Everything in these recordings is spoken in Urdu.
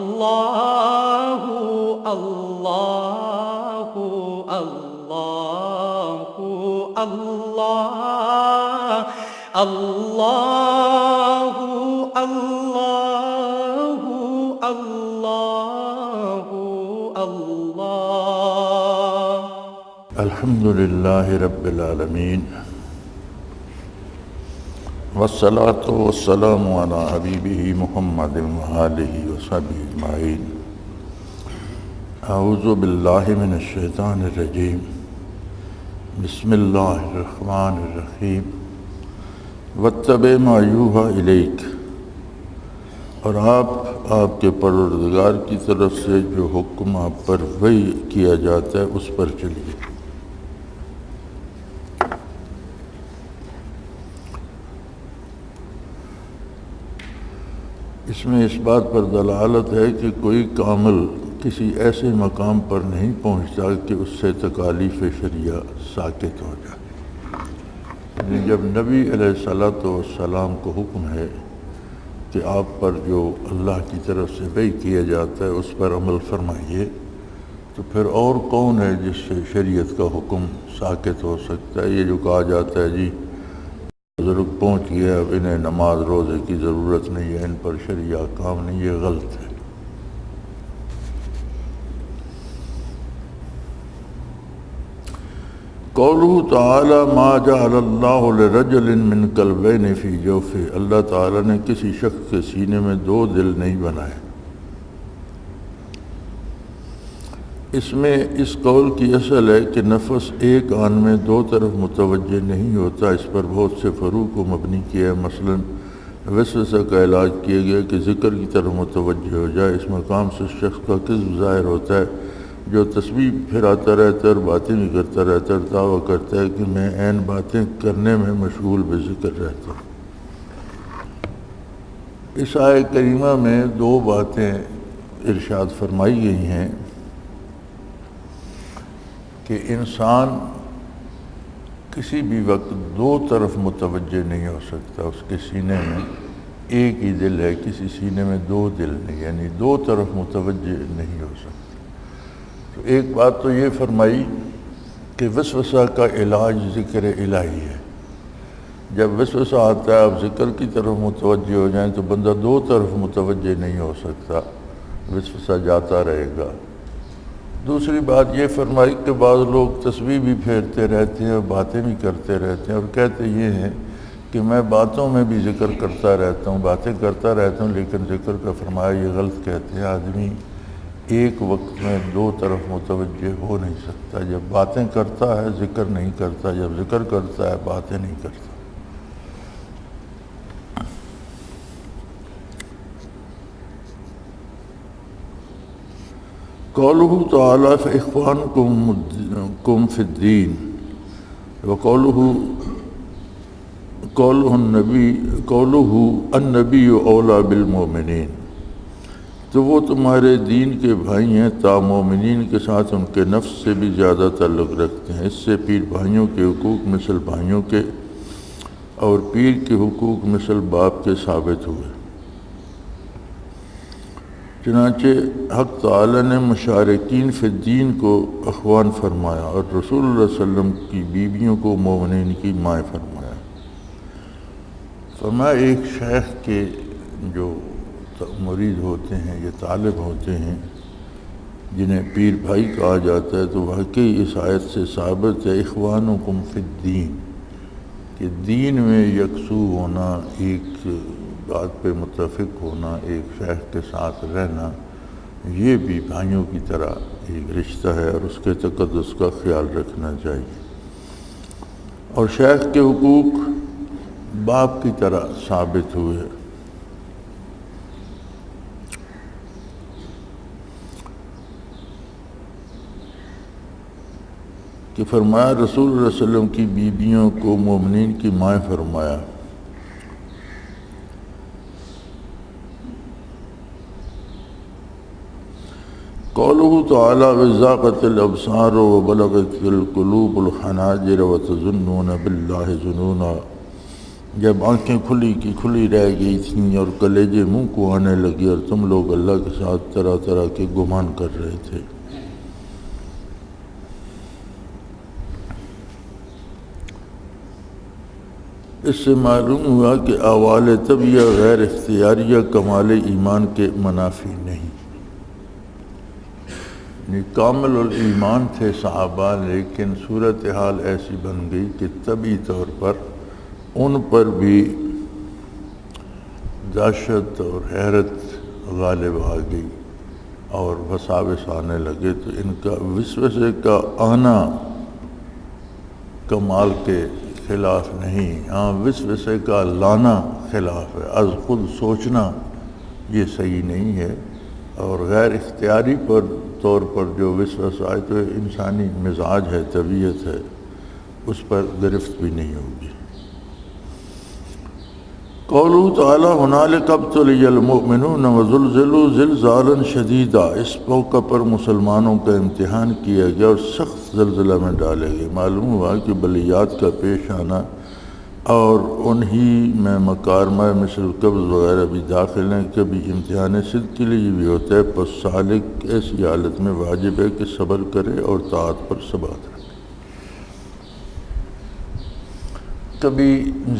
اللہ اللہ اللہ اللہ اللہ اللہ اللہ اللہ الحمد للہ رب العالمین والصلاة والسلام علی حبیبہ محمد وآلہ وصحبہ اجمعین اعوذ باللہ من الشیطان الرجیم بسم اللہ الرحمن الرحیم واتبع ما یوحی الیک، اور آپ کے پروردگار کی طرف سے جو حکم آپ پر وحی کیا جاتا ہے اس پر چلیے۔ اس میں اس بات پر دلالت ہے کہ کوئی کامل کسی ایسے مقام پر نہیں پہنچتا کہ اس سے تکالیف شریعہ ساکت ہو جائے۔ یعنی جب نبی علیہ السلام کو حکم ہے کہ آپ پر جو اللہ کی طرف سے وحی کیا جاتا ہے اس پر عمل فرمائیے، تو پھر اور کون ہے جس سے شریعت کا حکم ساکت ہو سکتا ہے؟ یہ جو کہا جاتا ہے جی بزرگ پہنچ گیا، اب انہیں نماز روزے کی ضرورت نہیں ہے، ان پر شرعی کام نہیں، یہ غلط ہے۔ قولہ تعالی ما جعل اللہ لرجل من قلبین فی جوفہ، اللہ تعالیٰ نے کسی شخص کے سینے میں دو دل نہیں بنائے۔ اس میں اس قول کی اصل ہے کہ نفس ایک آن میں دو طرف متوجہ نہیں ہوتا، اس پر بہت سے فروع کو مبنی کیا ہے۔ مثلا وسوسہ کا علاج کیا گیا کہ ذکر کی طرف متوجہ ہو جائے۔ اس مقام سے شخص کا کذب ظاہر ہوتا ہے جو تسبیح پھراتا رہتا ہے اور باتیں بھی کرتا رہتا ہے اور دعویٰ کرتا ہے کہ میں عین باتیں کرنے میں مشغول بذکر رہتا ہوں۔ اس آیہ کریمہ میں دو باتیں ارشاد فرمائی گئی ہیں کہ انسان کسی بھی وقت دو طرف متوجہ نہیں ہو سکتا۔ اس کے سینے میں ایک ہی دل ہے، کسی سینے میں دو دل نہیں، یعنی دو طرف متوجہ نہیں ہو سکتا۔ تو ایک بات تو یہ فرمائی کہ وسوسہ کا علاج ذکر الہی ہے۔ جب وسوسہ آتا ہے آپ ذکر کی طرف متوجہ ہو جائیں تو بندہ دو طرف متوجہ نہیں ہو سکتا، وسوسہ جاتا رہے گا۔ دوسری بات یہ فرمائی کہ بعض لوگ تسبیح بھی پھیرتے رہتے ہیں اور باتیں بھی کرتے رہتے ہیں اور کہتے یہ ہیں کہ میں باتوں میں بھی ذکر کرتا رہتا ہوں، باتیں کرتا رہتا ہوں، لیکن ذکر کا فرمایا یہ غلط کہتے ہیں۔ آدمی ایک وقت میں دو طرف متوجہ ہو نہیں سکتا، جب باتیں کرتا ہے ذکر نہیں کرتا، جب ذکر کرتا ہے باتیں نہیں کرتا۔ قولہ تعالی فإخوانکم فی الدین، وقولہ النبی اولی بالمؤمنین، تو وہ تمہارے دین کے بھائی ہیں، تا مومنین کے ساتھ ان کے نفس سے بھی زیادہ تعلق رکھتے ہیں۔ اس سے پیر بھائیوں کے حقوق مثل بھائیوں کے اور پیر کے حقوق مثل باپ کے ثابت ہوئے۔ چنانچہ حق تعالی نے مشارکین فی الدین کو اخوان فرمایا اور رسول اللہ صلی اللہ علیہ وسلم کی بیویوں کو مومنین کی مائیں فرمایا۔ فرمایا ایک شیخ کے جو مرید ہوتے ہیں یا طالب ہوتے ہیں جنہیں پیر بھائی کہا جاتا ہے، تو واقعی اس آیت سے ثابت ہے اخوانکم فی الدین، کہ دین میں یکسو ہونا، ایک بات پہ متفق ہونا، ایک شیخ کے ساتھ رہنا، یہ بھی بھائیوں کی طرح ایک رشتہ ہے اور اس کے تقدس کا خیال رکھنا چاہیے۔ اور شیخ کے حقوق باپ کی طرح ثابت ہوئے۔ کہ فرمایا رسول اللہ صلی اللہ علیہ وسلم کی بیویوں کو مومنین کی مائیں فرمایا۔ قولہ تعالی وزاقت الابصار وبلغت القلوب الحناجر وتظنون باللہ ظنونا جب آنکھیں کھلی کی کھلی رہ گئی تھیں اور کلیجے منہ کو آنے لگے اور تم لوگ اللہ کے ساتھ طرح طرح کے گمان کر رہے تھے۔ اس سے معلوم ہوا کہ اعوال طبیعہ غیر اختیاریہ کمال ایمان کے منافی نہیں، یعنی کامل الایمان تھے صحابہ، لیکن صورتحال ایسی بن گئی کہ طبعی طور پر ان پر بھی دہشت اور حیرت غالب آ گئی اور وساوس آنے لگے، تو ان کا وسوسے کا آنا کمال کے خلاف نہیں، ہاں وسوسے کا لانا خلاف ہے۔ از خود سوچنا یہ صحیح نہیں ہے، اور غیر اختیاری طور پر جو وسوسہ آئے تو انسانی مزاج ہے، طبیعت ہے، اس پر گرفت بھی نہیں ہوگی۔ قوله تعالی هنالک ابتلی المؤمنون وزلزلوا زلزالا شدیدا، اس موقع پر مسلمانوں کا امتحان کیا گیا اور سخت زلزلہ میں ڈالے گئے۔ معلوم ہوا کہ بلیات کا پیش آنا اور انہی میں مکارمہ مثل قبض وغیرہ بھی داخل ہیں۔ کبھی امتحان صدق کے لیے بھی ہوتا ہے، پس سالک ایسی حالت میں واجب ہے کہ صبر کرے اور طاعت پر ثبات رکھے۔ کبھی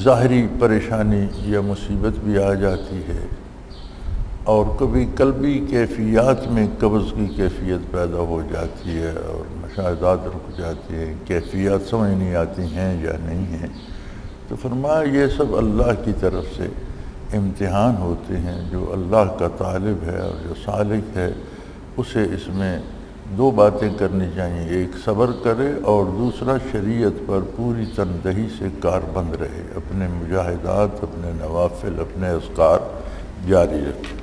ظاہری پریشانی یا مصیبت بھی آ جاتی ہے، اور کبھی قلبی کیفیات میں قبض کی کیفیت پیدا ہو جاتی ہے اور مشاہدات رک جاتی ہیں، کیفیات سمجھ نہیں آتی ہیں یا نہیں ہیں، تو فرمایا یہ سب اللہ کی طرف سے امتحان ہوتے ہیں۔ جو اللہ کا طالب ہے اور جو سالک ہے اسے اس میں دو باتیں کرنی چاہیے، ایک صبر کرے اور دوسرا شریعت پر پوری تندہی سے کاربند رہے، اپنے مجاہدات، اپنے نوافل، اپنے اذکار جاری رکھے۔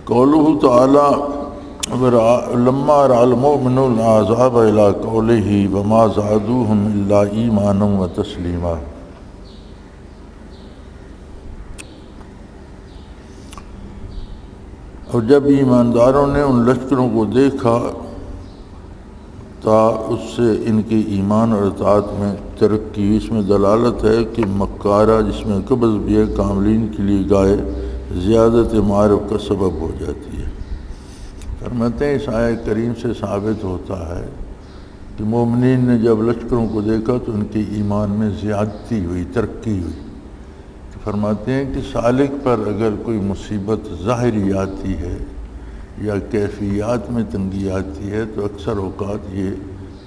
قوله تعالی لما رأى المؤمنون العذاب الى قوله وما زادوهم الا ایمانا وتسلیما، اور جب ایمانداروں نے ان لشکروں کو دیکھا تا اس سے ان کے ایمان اور اطاعت میں ترقی۔ اس میں دلالت ہے کہ مکارہ جس میں قبض بھی ہے کاملین کے لیے گائے زیادت معرف کا سبب ہو جاتی ہے۔ فرماتے ہیں اس آیہ کریم سے ثابت ہوتا ہے کہ مومنین نے جب لشکروں کو دیکھا تو ان کے ایمان میں زیادتی ہوئی، ترقی ہوئی۔ فرماتے ہیں کہ سالک پر اگر کوئی مصیبت ظاہری آتی ہے یا کیفیات میں تنگی آتی ہے تو اکثر اوقات یہ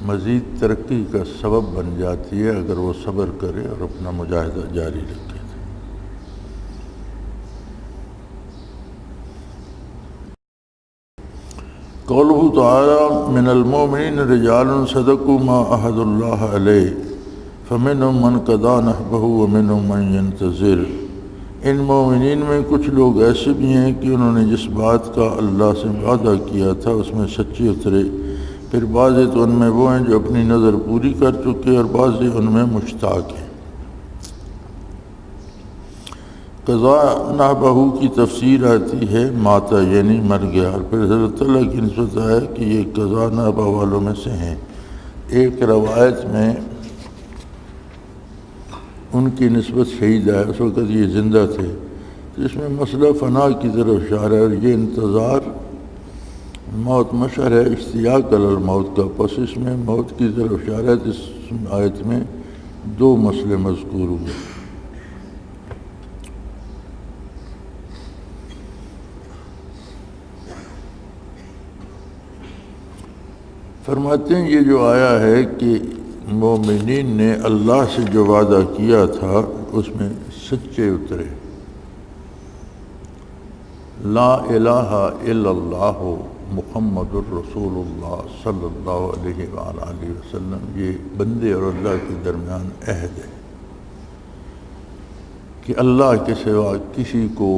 مزید ترقی کا سبب بن جاتی ہے اگر وہ صبر کرے اور اپنا مجاہدہ جاری رکھے۔ قوله تعالی من المؤمنین رجال صدقوا ما عهد اللہ علیہ فمنهم من قضى نحبه ومنهم من ينتظر، ان مومنین میں کچھ لوگ ایسے بھی ہیں کہ انہوں نے جس بات کا اللہ سے وعدہ کیا تھا اس میں سچے اترے، پھر بعض تو ان میں وہ ہیں جو اپنی نظر پوری کر چکے اور بعض ان میں مشتاق ہیں۔ قضا نحبہ کی تفسیر آتی ہے ماتا یعنی مر گیا، اور پھر حضرت اللہ کی نسبت ہے کہ یہ قضا نحبہ والوں میں سے ہیں۔ ایک روایت میں ان کی نسبت شہید ہے، اس وقت یہ زندہ تھے، تو اس میں مسئلہ فنا کی طرف اشارہ ہے، اور یہ انتظار موت مشعر ہے اشتیاق علی الموت کا، پس اس میں موت کی طرف اشارہ ہے۔ اس آیت میں دو مسئلے مذکور ہوئے۔ فرماتے ہیں یہ جو آیا ہے کہ مومنین نے اللہ سے جو وعدہ کیا تھا اس میں سچے اترے، لا الہ الا اللہ محمد الرسول اللہ صلی اللہ علیہ وآلہ وسلم، یہ بندے اور اللہ کے درمیان عہد ہے کہ اللہ کے سوا کسی کو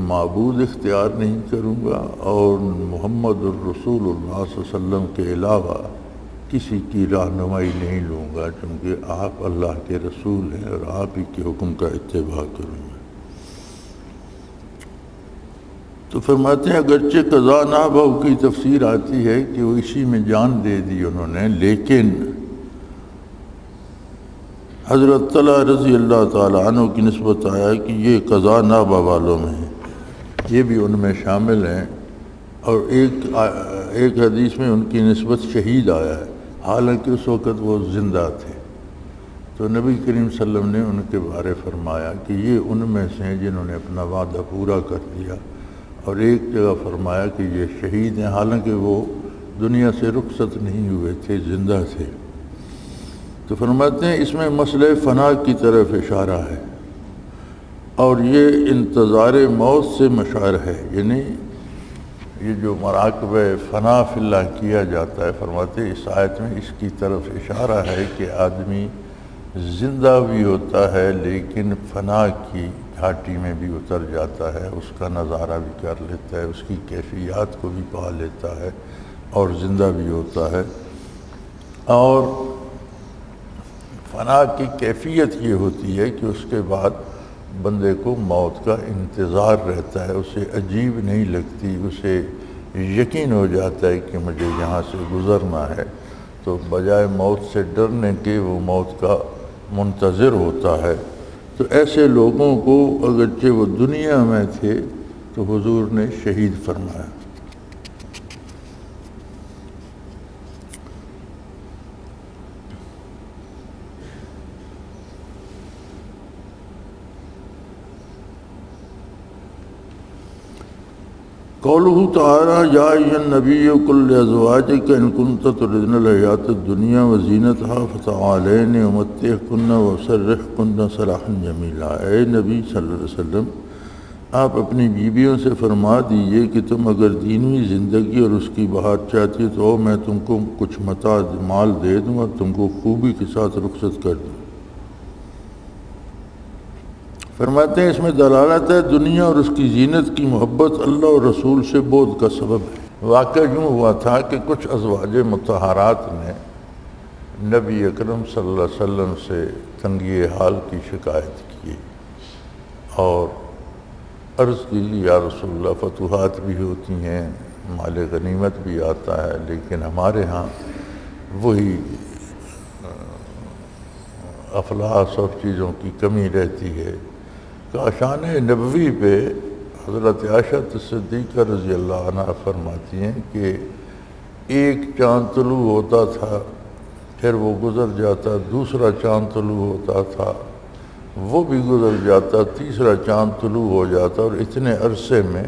معبود اختیار نہیں کروں گا، اور محمد الرسول اللہ صلی اللہ علیہ وسلم کے علاوہ کسی کی رہنمائی نہیں لوں گا، چونکہ آپ اللہ کے رسول ہیں اور آپ ہی کے حکم کا اتباع کروں گا۔ تو فرماتے ہیں اگرچہ قضا نحبہ کی تفسیر آتی ہے کہ وہ اسی میں جان دے دی انہوں نے، لیکن حضرت طلحہ رضی اللہ تعالیٰ عنہ کی نسبت آیا کہ یہ قضا نابہ والوں میں ہیں، یہ بھی ان میں شامل ہیں، اور ایک حدیث میں ان کی نسبت شہید آیا ہے، حالانکہ اس وقت وہ زندہ تھے۔ تو نبی کریم صلی اللہ علیہ وسلم نے ان کے بارے فرمایا کہ یہ ان میں سے ہیں جنہوں نے اپنا وعدہ پورا کر دیا، اور ایک جگہ فرمایا کہ یہ شہید ہیں، حالانکہ وہ دنیا سے رخصت نہیں ہوئے تھے، زندہ تھے۔ تو فرماتے ہیں اس میں مسئلہ فنا کی طرف اشارہ ہے، اور یہ انتظار موت سے مشعر ہے، یعنی یہ جو مراقبہ فنا فی اللہ کیا جاتا ہے، فرماتے ہیں اس آیت میں اس کی طرف اشارہ ہے کہ آدمی زندہ بھی ہوتا ہے لیکن فنا کی گھاٹی میں بھی اتر جاتا ہے، اس کا نظارہ بھی کر لیتا ہے، اس کی کیفیات کو بھی پا لیتا ہے اور زندہ بھی ہوتا ہے۔ اور فنا کی کیفیت یہ ہوتی ہے کہ اس کے بعد بندے کو موت کا انتظار رہتا ہے، اسے عجیب نہیں لگتی، اسے یقین ہو جاتا ہے کہ مجھے یہاں سے گزرنا ہے، تو بجائے موت سے ڈرنے کے وہ موت کا منتظر ہوتا ہے۔ تو ایسے لوگوں کو اگرچہ وہ دنیا میں تھے تو حضور نے شہید فرمایا۔ قولہ تعالی یا ایھا النبی قل لازواجک ان کنتن تردن الحیاۃ الدنیا وزینتہا فتعالین امتعکن واسرحکن سراحا جمیلا۔ اے نبی صلی اللہ علیہ وسلم، آپ اپنی بیویوں سے فرما دیجئے کہ تم اگر دینی زندگی اور اس کی بہار چاہتی ہو تو میں تم کو کچھ متاع مال دے دوں اور تم کو خوبی کے ساتھ رخصت کر دوں۔ فرماتے ہیں اس میں دلالت ہے دنیا اور اس کی زینت کی محبت اللہ اور رسول سے بعد کا سبب ہے۔ واقعہ یوں ہوا تھا کہ کچھ ازواج مطہرات نے نبی اکرم صلی اللہ علیہ وسلم سے تنگی حال کی شکایت کی اور عرض کی یا رسول اللہ فتوحات بھی ہوتی ہیں، مال غنیمت بھی آتا ہے، لیکن ہمارے ہاں وہی افلاس اور چیزوں کی کمی رہتی ہے۔ کاشان نبوی پہ حضرت عائشہ صدیقہ رضی اللہ عنہ فرماتی ہیں کہ ایک چاند طلوع ہوتا تھا، پھر وہ گزر جاتا، دوسرا چاند طلوع ہوتا تھا، وہ بھی گزر جاتا، تیسرا چاند طلوع ہو جاتا، اور اتنے عرصے میں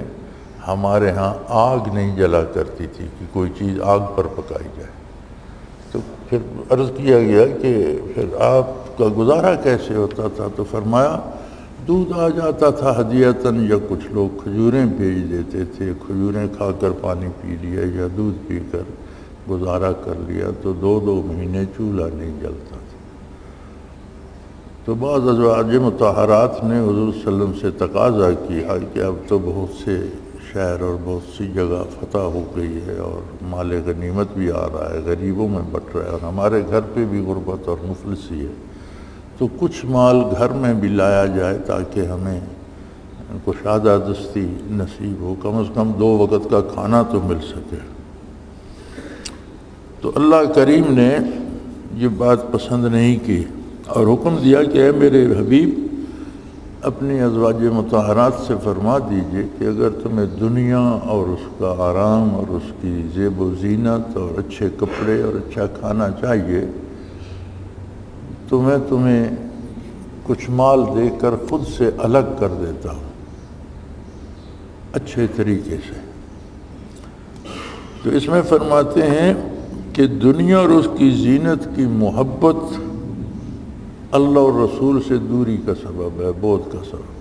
ہمارے ہاں آگ نہیں جلا کرتی تھی کہ کوئی چیز آگ پر پکائی جائے۔ تو پھر عرض کیا گیا کہ پھر آپ کا گزارا کیسے ہوتا تھا؟ تو فرمایا دودھ آ جاتا تھا ہدیتاً، یا کچھ لوگ کھجوریں بھیج دیتے تھے، کھجوریں کھا کر پانی پی لیا یا دودھ پی کر گزارا کر لیا، تو 2 مہینے چولہا نہیں جلتا تھا۔ تو بعض ازواج مطہرات نے حضور صلی اللہ علیہ وسلم سے تقاضا کیا کہ اب تو بہت سے شہر اور بہت سی جگہ فتح ہو گئی ہے اور مال غنیمت بھی آ رہا ہے، غریبوں میں بٹ رہا ہے، اور ہمارے گھر پہ بھی غربت اور مفلسی ہے، تو کچھ مال گھر میں بھی لایا جائے تاکہ ہمیں کشادہ دستی نصیب ہو، کم از کم 2 وقت کا کھانا تو مل سکے۔ تو اللہ کریم نے یہ بات پسند نہیں کی اور حکم دیا کہ اے میرے حبیب، اپنی ازواج مطہرات سے فرما دیجئے کہ اگر تمہیں دنیا اور اس کا آرام اور اس کی زیب و زینت اور اچھے کپڑے اور اچھا کھانا چاہیے تو میں تمہیں کچھ مال دے کر خود سے الگ کر دیتا ہوں اچھے طریقے سے۔ تو اس میں فرماتے ہیں کہ دنیا اور اس کی زینت کی محبت اللہ اور رسول سے دوری کا سبب ہے، بعد کا سبب ہے۔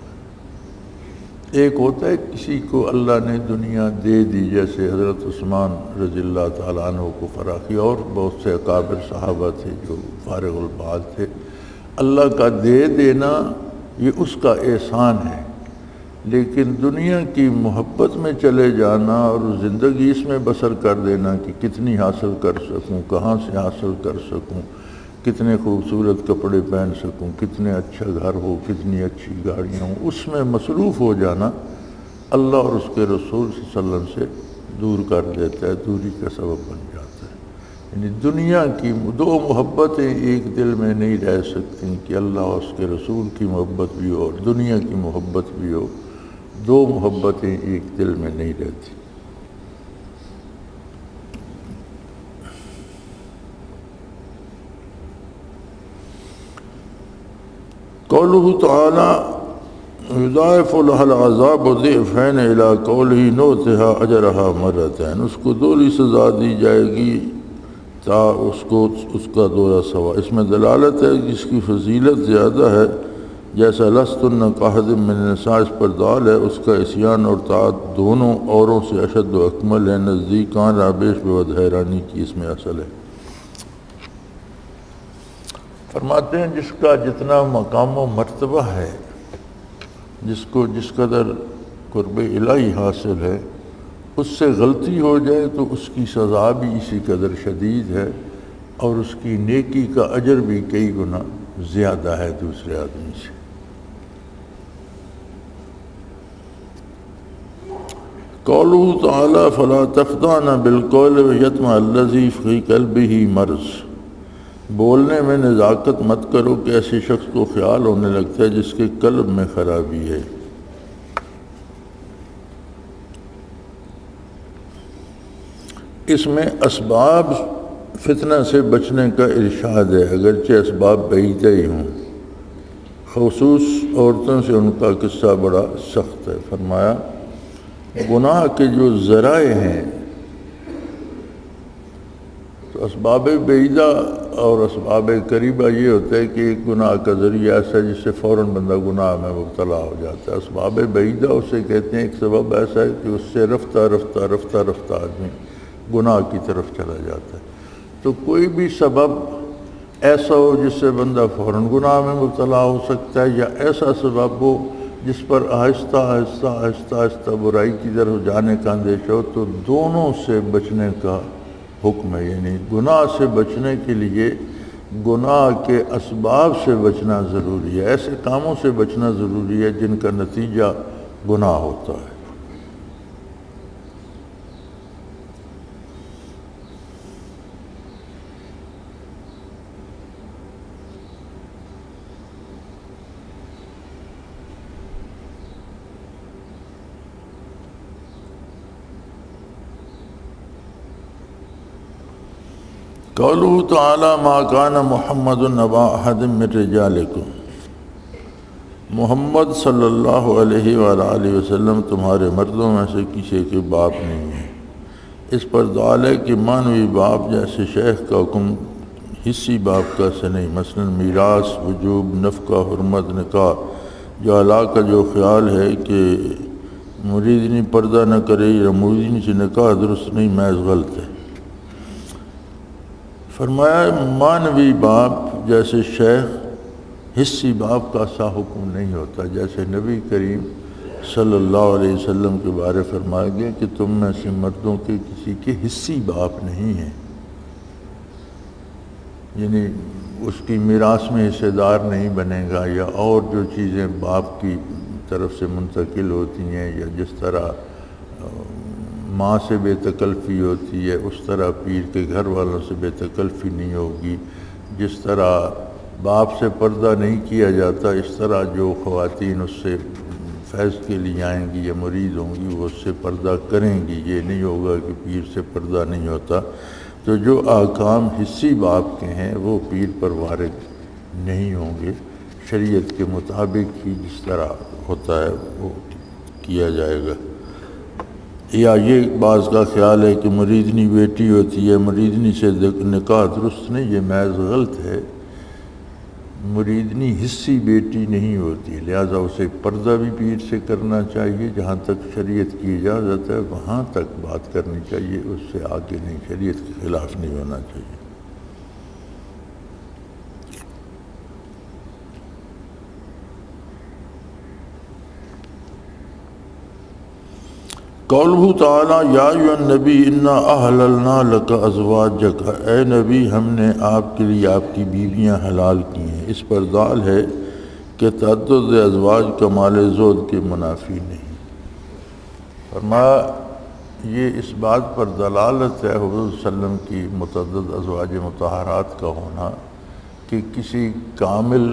ایک ہوتا ہے کسی کو اللہ نے دنیا دے دی، جیسے حضرت عثمان رضی اللہ تعالیٰ عنہ کو فراخی، اور بہت سے اکابر صحابہ تھے جو فارغ البال تھے۔ اللہ کا دے دینا یہ اس کا احسان ہے، لیکن دنیا کی محبت میں چلے جانا اور زندگی اس میں بسر کر دینا کہ کتنی حاصل کر سکوں، کہاں سے حاصل کر سکوں، کتنے خوبصورت کپڑے پہن سکوں، کتنے اچھا گھر ہو، کتنی اچھی گاڑیاں ہوں، اس میں مصروف ہو جانا اللہ اور اس کے رسول صلی اللہ علیہ وسلم سے دور کر دیتا ہے، دوری کا سبب بن جاتا ہے۔ یعنی دنیا کی دو محبتیں ایک دل میں نہیں رہ سکتی کہ اللہ اور اس کے رسول کی محبت بھی ہو اور دنیا کی محبت بھی ہو، دو محبتیں ایک دل میں نہیں رہتی۔ قوله تعالی یضاعف لها العذاب ضعفین الی قوله نؤتها اجرها مرتين، اس کو دوہری سزا دی جائے گی تا اس کو اس کا دوہرا ثواب۔ اس میں دلالت ہے کہ اس کی فضیلت زیادہ ہے، جیسا لستن کاحد من النساء اس پر دال ہے، اس کا عصیان اور طاعت دونوں اوروں سے اشد و اکمل ہے، نزدیک آن رابش بود حیرانی کی اس میں اصل ہے۔ فرماتے ہیں جس کا جتنا مقام و مرتبہ ہے، جس کو جس قدر قرب الہی حاصل ہے، اس سے غلطی ہو جائے تو اس کی سزا بھی اسی قدر شدید ہے، اور اس کی نیکی کا اجر بھی کئی گنا زیادہ ہے دوسرے آدمی سے۔ قوله تعالی فلا تخضعن بالقول ویطمع الذی فی قلبہ مرض، بولنے میں نزاکت مت کرو کہ ایسے شخص کو خیال ہونے لگتا ہے جس کے قلب میں خرابی ہے۔ اس میں اسباب فتنہ سے بچنے کا ارشاد ہے، اگرچہ اسباب بعیدہ ہی ہوں، خصوص عورتوں سے ان کا قصہ بڑا سخت ہے۔ فرمایا گناہ کے جو ذرائع ہیں، تو اسباب بعیدہ اور اسباب قریبہ یہ ہوتا ہے کہ ایک گناہ کا ذریعہ ایسا ہے جس سے فوراً بندہ گناہ میں مبتلا ہو جاتا ہے۔ اسباب بعیدہ اسے کہتے ہیں ایک سبب ایسا ہے کہ اس سے رفتہ رفتہ رفتہ رفتہ آدمی گناہ کی طرف چلا جاتا ہے۔ تو کوئی بھی سبب ایسا ہو جس سے بندہ فوراً گناہ میں مبتلا ہو سکتا ہے، یا ایسا سبب ہو جس پر آہستہ آہستہ آہستہ آہستہ برائی کی طرف جانے کا اندیشہ ہو، تو دونوں سے بچنے کا حکم ہے۔ یعنی گناہ سے بچنے کے لیے گناہ کے اسباب سے بچنا ضروری ہے، ایسے کاموں سے بچنا ضروری ہے جن کا نتیجہ گناہ ہوتا ہے۔ قوله تعالی ما کان محمد ابا احد من رجالکم، محمد صلی اللہ علیہ وآلہ وسلم تمہارے مردوں میں سے کسی کے باپ نہیں ہے۔ اس پر دال ہے کہ مانوی باپ جیسے شیخ کا حکم حصی باپ کا سے نہیں، مثلا میراث، وجوب، نفقہ، حرمت، نکاح۔ جو اللہ کا جو خیال ہے کہ مریدنی پردہ نہ کرے یا مریدنی سے نکاح درست نہیں، محض غلط ہے۔ فرمایا مانوی باپ جیسے شیخ حصی باپ کا سا حکم نہیں ہوتا، جیسے نبی کریم صلی اللہ علیہ وسلم کے بارے فرمایا گیا کہ تم میں سے مردوں کے کسی کے حصی باپ نہیں ہیں، یعنی اس کی میراث میں حصے دار نہیں بنے گا، یا اور جو چیزیں باپ کی طرف سے منتقل ہوتی ہیں، یا جس طرح ماں سے بے تکلفی ہوتی ہے اس طرح پیر کے گھر والوں سے بے تکلفی نہیں ہوگی، جس طرح باپ سے پردہ نہیں کیا جاتا اس طرح جو خواتین اس سے فیض کے لیے آئیں گی یا مرید ہوں گی وہ اس سے پردہ کریں گی، یہ نہیں ہوگا کہ پیر سے پردہ نہیں ہوتا۔ تو جو احکام حصی باپ کے ہیں وہ پیر پر وارد نہیں ہوں گے، شریعت کے مطابق ہی جس طرح ہوتا ہے وہ کیا جائے گا۔ یا یہ بعض کا خیال ہے کہ مریدنی بیٹی ہوتی ہے، مریدنی سے نکاح درست نہیں، یہ محض غلط ہے۔ مریدنی حصی بیٹی نہیں ہوتی، لہذا اسے پردہ بھی پیر سے کرنا چاہیے، جہاں تک شریعت کی اجازت ہے وہاں تک بات کرنی چاہیے، اس سے آگے نہیں، شریعت کے خلاف نہیں ہونا چاہیے۔ قوله تعالی یا ایھا النبی انا احللنا لک ازواجک، اے نبی ہم نے آپ کے لیے آپ کی بیویاں حلال کی ہیں۔ اس پر دال ہے کہ تعدد ازواج کمال زوج کے منافی نہیں۔ فرمایا یہ اس بات پر دلالت ہے حضور صلی اللہ علیہ وسلم کی متعدد ازواج مطہرات کا ہونا کہ کسی کامل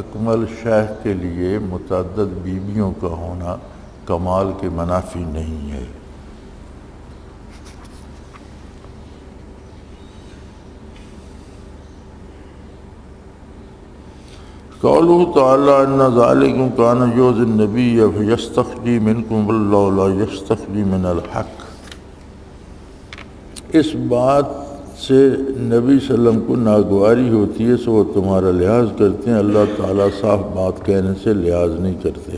اکمل شیخ کے لیے متعدد بیویوں کا ہونا کمال کے منافی نہیں ہے۔ قوله تعالی ان ذالکم کان یؤذی النبی فیستخفی منکم واللہ لا یستخفی من الحق۔ اس بات سے نبی صلی اللہ علیہ وسلم کو ناگواری ہوتی ہے سو وہ تمہارا لحاظ کرتے ہیں، اللہ تعالیٰ صاف بات کہنے سے لحاظ نہیں کرتے۔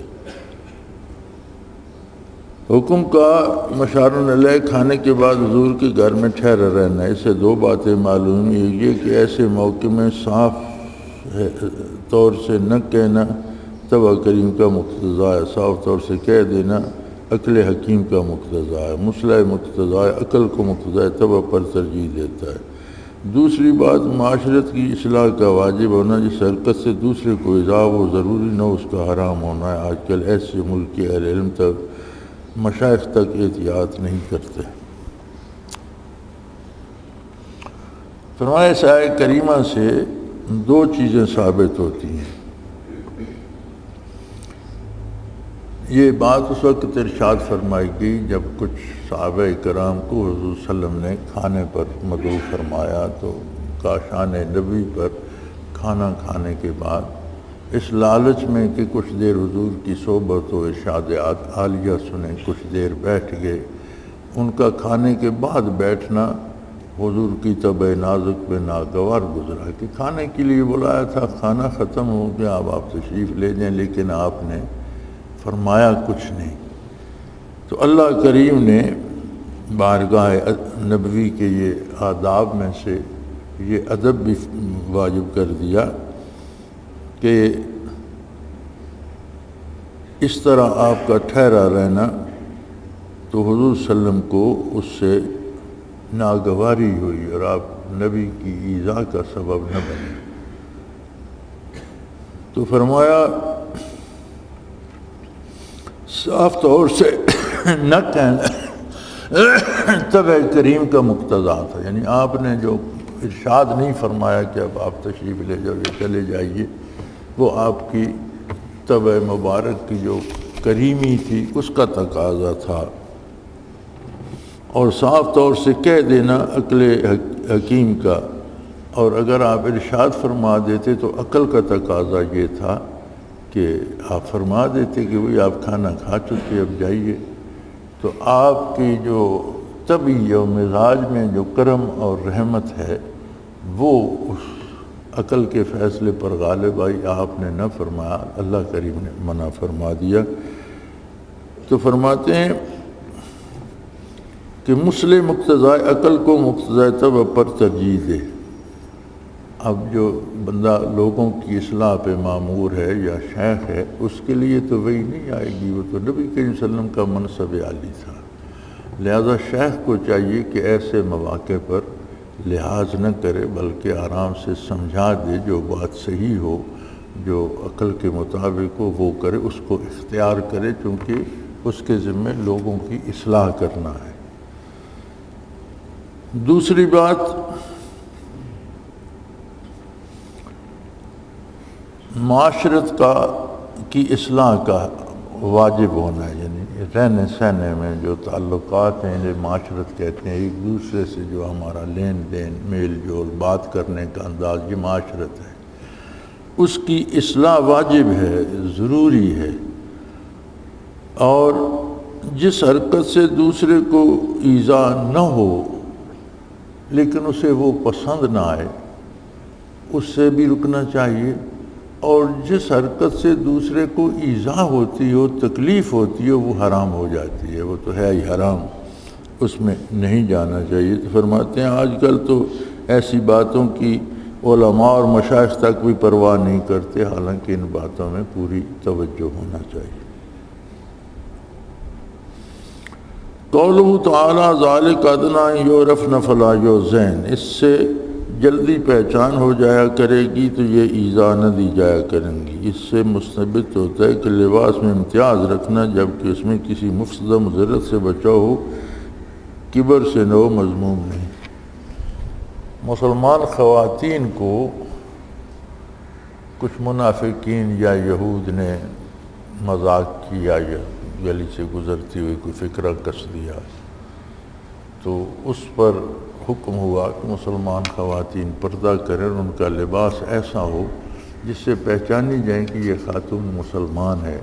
حکم کا مشارن علیہ کھانے کے بعد حضور کے گھر میں ٹھہرا رہنا، اس سے دو باتیں معلوم ہیں، یہ کہ ایسے موقع میں صاف طور سے نہ کہنا تبع کریم کا مقتضا ہے، صاف طور سے کہہ دینا عقل حکیم کا مقتضا ہے، مصلح مقتضا ہے، عقل کو مقتضا تبع پر ترجیح دیتا ہے۔ دوسری بات معاشرت کی اصلاح کا واجب ہونا، جس حرکت سے دوسرے کو ایذا ہو ضروری نہ اس کا حرام ہونا ہے۔ آج کل ایسے ملک کے اہل علم تک مشائخ تک احتیاط نہیں کرتے۔ فرمایا اس آیت کریمہ سے دو چیزیں ثابت ہوتی ہیں۔ یہ بات اس وقت ارشاد فرمائی گئی جب کچھ صحابہ کرام کو حضور صلی اللہ علیہ وسلم نے کھانے پر مدعو فرمایا، تو کاشان نبی پر کھانا کھانے کے بعد اس لالچ میں کہ کچھ دیر حضور کی صحبت و ارشادات عالیہ سنیں، کچھ دیر بیٹھ گئے۔ ان کا کھانے کے بعد بیٹھنا حضور کی طبع نازک پہ ناگوار گزرا کہ کھانے کے لیے بلایا تھا، کھانا ختم ہو گیا، اب آپ تشریف لے جائیں، لیکن آپ نے فرمایا کچھ نہیں۔ تو اللہ کریم نے بارگاہ نبوی کے یہ آداب میں سے یہ ادب بھی واجب کر دیا کہ اس طرح آپ کا ٹھہرا رہنا تو حضور صلی اللہ علیہ وسلم کو اس سے ناگواری ہوئی اور آپ نبی کی ایذا کا سبب نہ بنے۔ تو فرمایا صاف طور سے نہ کہنا طبع کریم کا مقتضا تھا، یعنی آپ نے جو ارشاد نہیں فرمایا کہ اب آپ تشریف لے جاؤ یا چلے جائیے، وہ آپ کی طبع مبارک کی جو کریمی تھی اس کا تقاضا تھا، اور صاف طور سے کہہ دینا عقل حکیم کا۔ اور اگر آپ ارشاد فرما دیتے تو عقل کا تقاضا یہ تھا کہ آپ فرما دیتے کہ وہی آپ کھانا کھا چکے، اب جائیے۔ تو آپ کی جو طبیع و مزاج میں جو کرم اور رحمت ہے وہ اس عقل کے فیصلے پر غالب آئی، آپ نے نہ فرمایا، اللہ کریم نے منع فرما دیا۔ تو فرماتے ہیں کہ مصلح مقتضائے عقل کو مقتضائے طبع پر ترجیح دے۔ اب جو بندہ لوگوں کی اصلاح پہ معمور ہے یا شیخ ہے، اس کے لیے تو وہی نہیں آئے گی، وہ تو نبی کریم صلی اللہ علیہ وسلم کا منصب عالی تھا۔ لہذا شیخ کو چاہیے کہ ایسے مواقع پر لحاظ نہ کرے بلکہ آرام سے سمجھا دے، جو بات صحیح ہو، جو عقل کے مطابق ہو وہ کرے، اس کو اختیار کرے، چونکہ اس کے ذمہ لوگوں کی اصلاح کرنا ہے۔ دوسری بات، معاشرت کی اصلاح کا واجب ہونا ہے، یعنی رہنے سہنے میں جو تعلقات ہیں جو معاشرت کہتے ہیں، ایک دوسرے سے جو ہمارا لین دین میل جول بات کرنے کا انداز، یہ معاشرت ہے، اس کی اصلاح واجب ہے، ضروری ہے۔ اور جس حرکت سے دوسرے کو ایذا نہ ہو لیکن اسے وہ پسند نہ آئے، اس سے بھی رکنا چاہیے، اور جس حرکت سے دوسرے کو ایذا ہوتی ہو، تکلیف ہوتی ہو، وہ حرام ہو جاتی ہے، وہ تو ہے ہی حرام، اس میں نہیں جانا چاہیے۔ تو فرماتے ہیں آج کل تو ایسی باتوں کی علماء اور مشائخ تک بھی پرواہ نہیں کرتے، حالانکہ ان باتوں میں پوری توجہ ہونا چاہیے۔ قولہ تعالیٰ ذالک ادنیٰ یعرفن فلا یؤذین، اس سے جلدی پہچان ہو جایا کرے گی تو یہ ایذا نہ دی جایا کریں گی۔ اس سے مستبت ہوتا ہے کہ لباس میں امتیاز رکھنا جبکہ اس میں کسی مفسدہ مضرت سے بچاؤ ہو، کبر سے نو مذموم نہیں۔ مسلمان خواتین کو کچھ منافقین یا یہود نے مذاق کیا یا گلی سے گزرتی ہوئی کوئی فکرہ کس دیا، تو اس پر حکم ہوا کہ مسلمان خواتین پردہ کریں اور ان کا لباس ایسا ہو جس سے پہچانی جائیں کہ یہ خاتون مسلمان ہے۔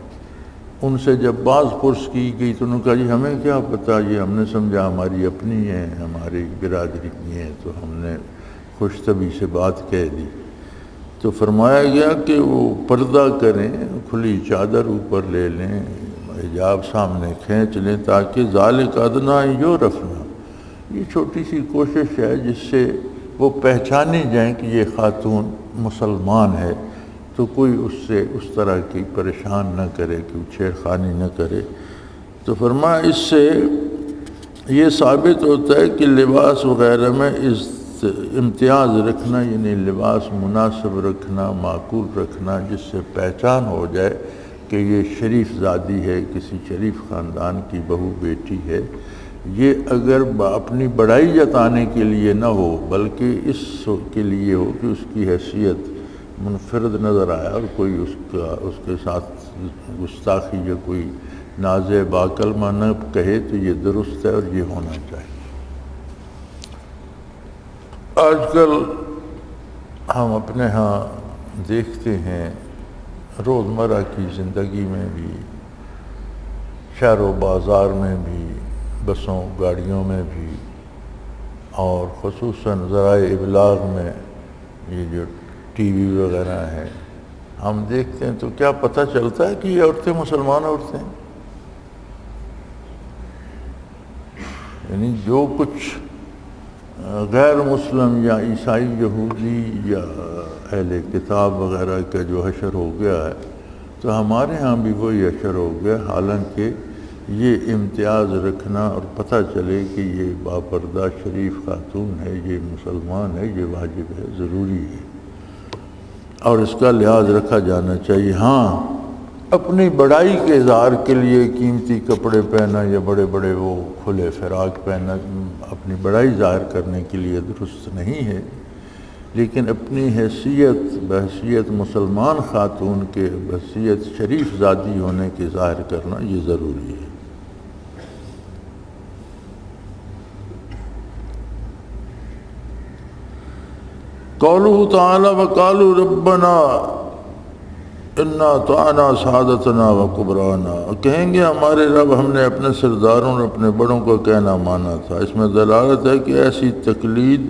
ان سے جب بعض پرس کی گئی تو انہوں نے کہا جی ہمیں کیا پتہ، یہ ہم نے سمجھا ہماری اپنی ہیں، ہماری برادری کی ہیں، تو ہم نے خوش طبعی سے بات کہہ دی۔ تو فرمایا گیا کہ وہ پردہ کریں، کھلی چادر اوپر لے لیں، حجاب سامنے کھینچ لیں، تاکہ ذالک ادنیٰ یعرفن، یہ چھوٹی سی کوشش ہے جس سے وہ پہچانی جائیں کہ یہ خاتون مسلمان ہے، تو کوئی اس سے اس طرح کی پریشان نہ کرے، کہ چھیڑخانی نہ کرے۔ تو فرمایا اس سے یہ ثابت ہوتا ہے کہ لباس وغیرہ میں امتیاز رکھنا، یعنی لباس مناسب رکھنا، معقول رکھنا، جس سے پہچان ہو جائے کہ یہ شریف زادی ہے، کسی شریف خاندان کی بہو بیٹی ہے، یہ اگر اپنی بڑائی جتانے کے لیے نہ ہو بلکہ اس کے لیے ہو کہ اس کی حیثیت منفرد نظر آیا اور کوئی اس کے ساتھ گستاخی یا کوئی نازع باکلمہ نہ کہے، تو یہ درست ہے اور یہ ہونا چاہیے۔ آج کل ہم اپنے ہاں دیکھتے ہیں روزمرہ کی زندگی میں بھی، شہر و بازار میں بھی، بسوں گاڑیوں میں بھی، اور خصوصاً ذرائع ابلاغ میں یہ جو ٹی وی وغیرہ ہے، ہم دیکھتے ہیں تو کیا پتہ چلتا ہے کہ یہ عورتیں مسلمان عورتیں ہیں؟ یعنی جو کچھ غیر مسلم یا عیسائی یہودی یا اہل کتاب وغیرہ کا جو حشر ہو گیا ہے، تو ہمارے ہاں بھی وہی حشر ہو گیا، حالانکہ یہ امتیاز رکھنا اور پتہ چلے کہ یہ باپردہ شریف خاتون ہے، یہ مسلمان ہے، یہ واجب ہے، ضروری ہے، اور اس کا لحاظ رکھا جانا چاہیے۔ ہاں اپنی بڑائی کے اظہار کے لیے قیمتی کپڑے پہنا یا بڑے بڑے وہ کھلے فراق پہنا اپنی بڑائی ظاہر کرنے کے لیے درست نہیں ہے، لیکن اپنی بحیثیت مسلمان خاتون کے، بحیثیت شریف زادی ہونے کے ظاہر کرنا یہ ضروری ہے۔ قولہ تعالی وقالوا ربنا انا اطعنا سادتنا وکبرانا، کہیں گے ہمارے رب ہم نے اپنے سرداروں اور اپنے بڑوں کو کہنا مانا تھا۔ اس میں دلالت ہے کہ ایسی تقلید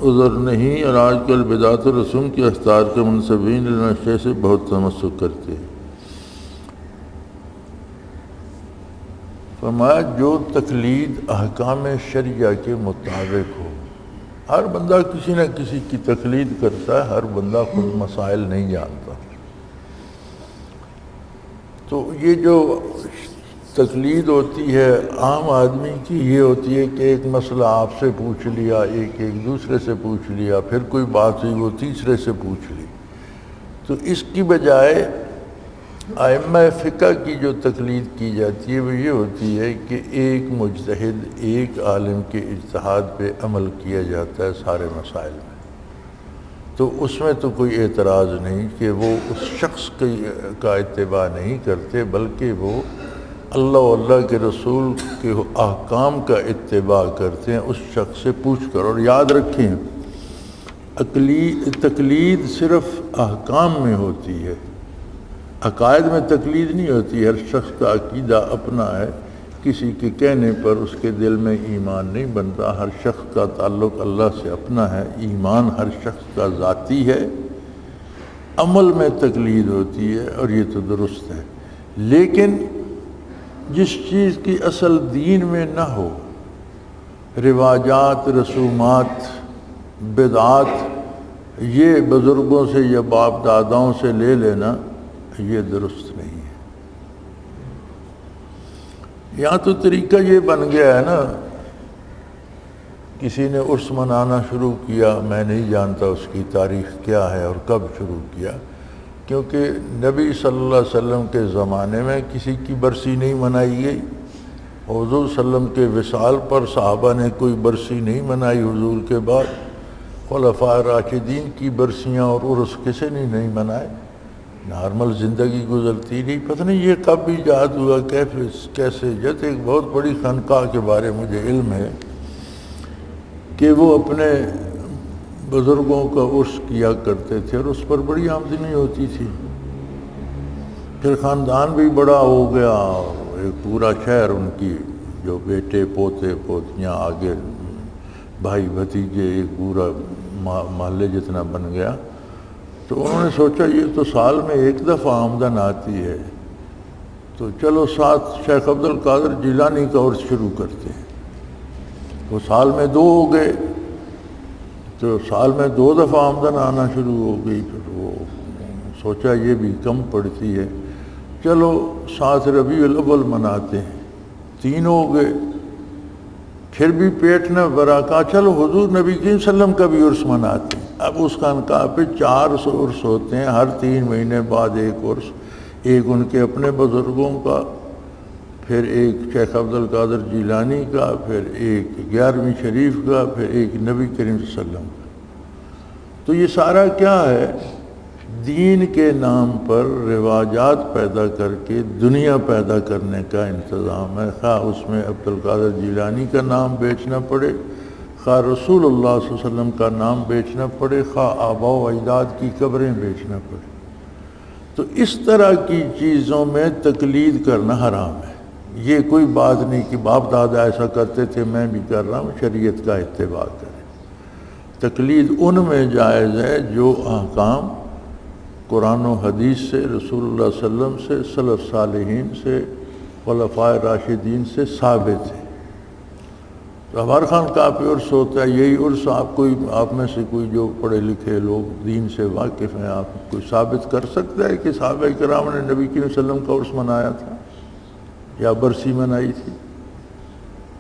عذر نہیں، اور آج کل بدعت و رسوم کے اختیار کے منصبین نشے سے بہت تمسک کرتے ہیں۔ فرمایا جو تقلید احکام شرعیہ کے مطابق ہو، ہر بندہ کسی نہ کسی کی تقلید کرتا ہے، ہر بندہ خود مسائل نہیں جانتا، تو یہ جو تقلید ہوتی ہے عام آدمی کی، یہ ہوتی ہے کہ ایک مسئلہ آپ سے پوچھ لیا، ایک دوسرے سے پوچھ لیا، پھر کوئی بات ہوئی وہ تیسرے سے پوچھ لی۔ تو اس کی بجائے ائمہ فقہ کی جو تقلید کی جاتی ہے وہ یہ ہوتی ہے کہ ایک مجتہد، ایک عالم کے اجتہاد پہ عمل کیا جاتا ہے سارے مسائل میں، تو اس میں تو کوئی اعتراض نہیں کہ وہ اس شخص کا اتباع نہیں کرتے، بلکہ وہ اللہ و اللہ کے رسول کے احکام کا اتباع کرتے ہیں اس شخص سے پوچھ کر۔ اور یاد رکھیں تقلید صرف احکام میں ہوتی ہے، عقائد میں تقلید نہیں ہوتی۔ ہر شخص کا عقیدہ اپنا ہے، کسی کے کہنے پر اس کے دل میں ایمان نہیں بنتا، ہر شخص کا تعلق اللہ سے اپنا ہے، ایمان ہر شخص کا ذاتی ہے، عمل میں تقلید ہوتی ہے، اور یہ تو درست ہے۔ لیکن جس چیز کی اصل دین میں نہ ہو، رواجات، رسومات، بدعات، یہ بزرگوں سے یا باپ داداؤں سے لے لینا یہ درست نہیں ہے۔ یہاں تو طریقہ یہ بن گیا ہے نا، کسی نے عرس منانا شروع کیا، میں نہیں جانتا اس کی تاریخ کیا ہے اور کب شروع کیا، کیونکہ نبی صلی اللہ علیہ وسلم کے زمانے میں کسی کی برسی نہیں منائی گئی، حضور صلی اللہ علیہ وسلم کے وصال پر صحابہ نے کوئی برسی نہیں منائی حضور کے بعد، خلفاء راشدین کی برسیاں اور عرس کسی نے نہیں منائے، نارمل زندگی گزرتی نہیں۔ پتہ نہیں یہ کب ایجاد ہوا، کیسے۔ جیسے ایک بہت بڑی خانقاہ کے بارے مجھے علم ہے کہ وہ اپنے بزرگوں کا عرس کیا کرتے تھے اور اس پر بڑی آمدنی ہوتی تھی، پھر خاندان بھی بڑا ہو گیا، ایک پورا شہر ان کی جو بیٹے پوتے پوتیاں آگے بھائی بھتیجے ایک پورا محلے جتنا بن گیا۔ تو انہوں نے سوچا یہ تو سال میں ایک دفعہ آمدن آتی ہے، تو چلو ساتھ شیخ عبد القادر جیلانی کا عرس شروع کرتے ہیں۔ وہ سال میں 2 ہو گئے، تو سال میں 2 دفعہ آمدن آنا شروع ہو گئی۔ پھر وہ سوچا یہ بھی کم پڑتی ہے، چلو 7 ربیع الاول مناتے ہیں، 3 ہو گئے، پھر بھی پیٹ نہ بھرا، کہا چلو حضور نبی کریم صلی اللہ علیہ وسلم کا بھی عرس مناتے ہیں۔ اب اس خانقاہ پہ 400 عرس ہوتے ہیں، ہر 3 مہینے بعد ایک عرس، ایک ان کے اپنے بزرگوں کا، پھر ایک شیخ عبد القادر جیلانی کا، پھر ایک 11ویں شریف کا، پھر ایک نبی کریم صلی اللہ علیہ وسلم کا۔ تو یہ سارا کیا ہے؟ دین کے نام پر رواجات پیدا کر کے دنیا پیدا کرنے کا انتظام ہے، خواہ اس میں عبد القادر جیلانی کا نام بیچنا پڑے، خواہ رسول اللہ صلی اللہ علیہ وسلم کا نام بیچنا پڑے، خواہ آباء و اجداد کی قبریں بیچنا پڑے۔ تو اس طرح کی چیزوں میں تقلید کرنا حرام ہے۔ یہ کوئی بات نہیں کہ باپ دادا ایسا کرتے تھے میں بھی کر رہا ہوں، شریعت کا اتباع کریں۔ تقلید ان میں جائز ہے جو احکام قرآن و حدیث سے، رسول اللہ صلی اللہ علیہ وسلم سے، سلف صالحین سے، خلفاء راشدین سے ثابت ہے۔ تو ہمارے خانقاہ پہ عرس ہوتا ہے، یہی عرس آپ میں سے کوئی جو پڑھے لکھے لوگ دین سے واقف ہیں، آپ کوئی ثابت کر سکتا ہے کہ صحابہ کرام نے نبی کریم صلی اللہ علیہ وسلم کا عرس منایا تھا یا برسی منائی تھی،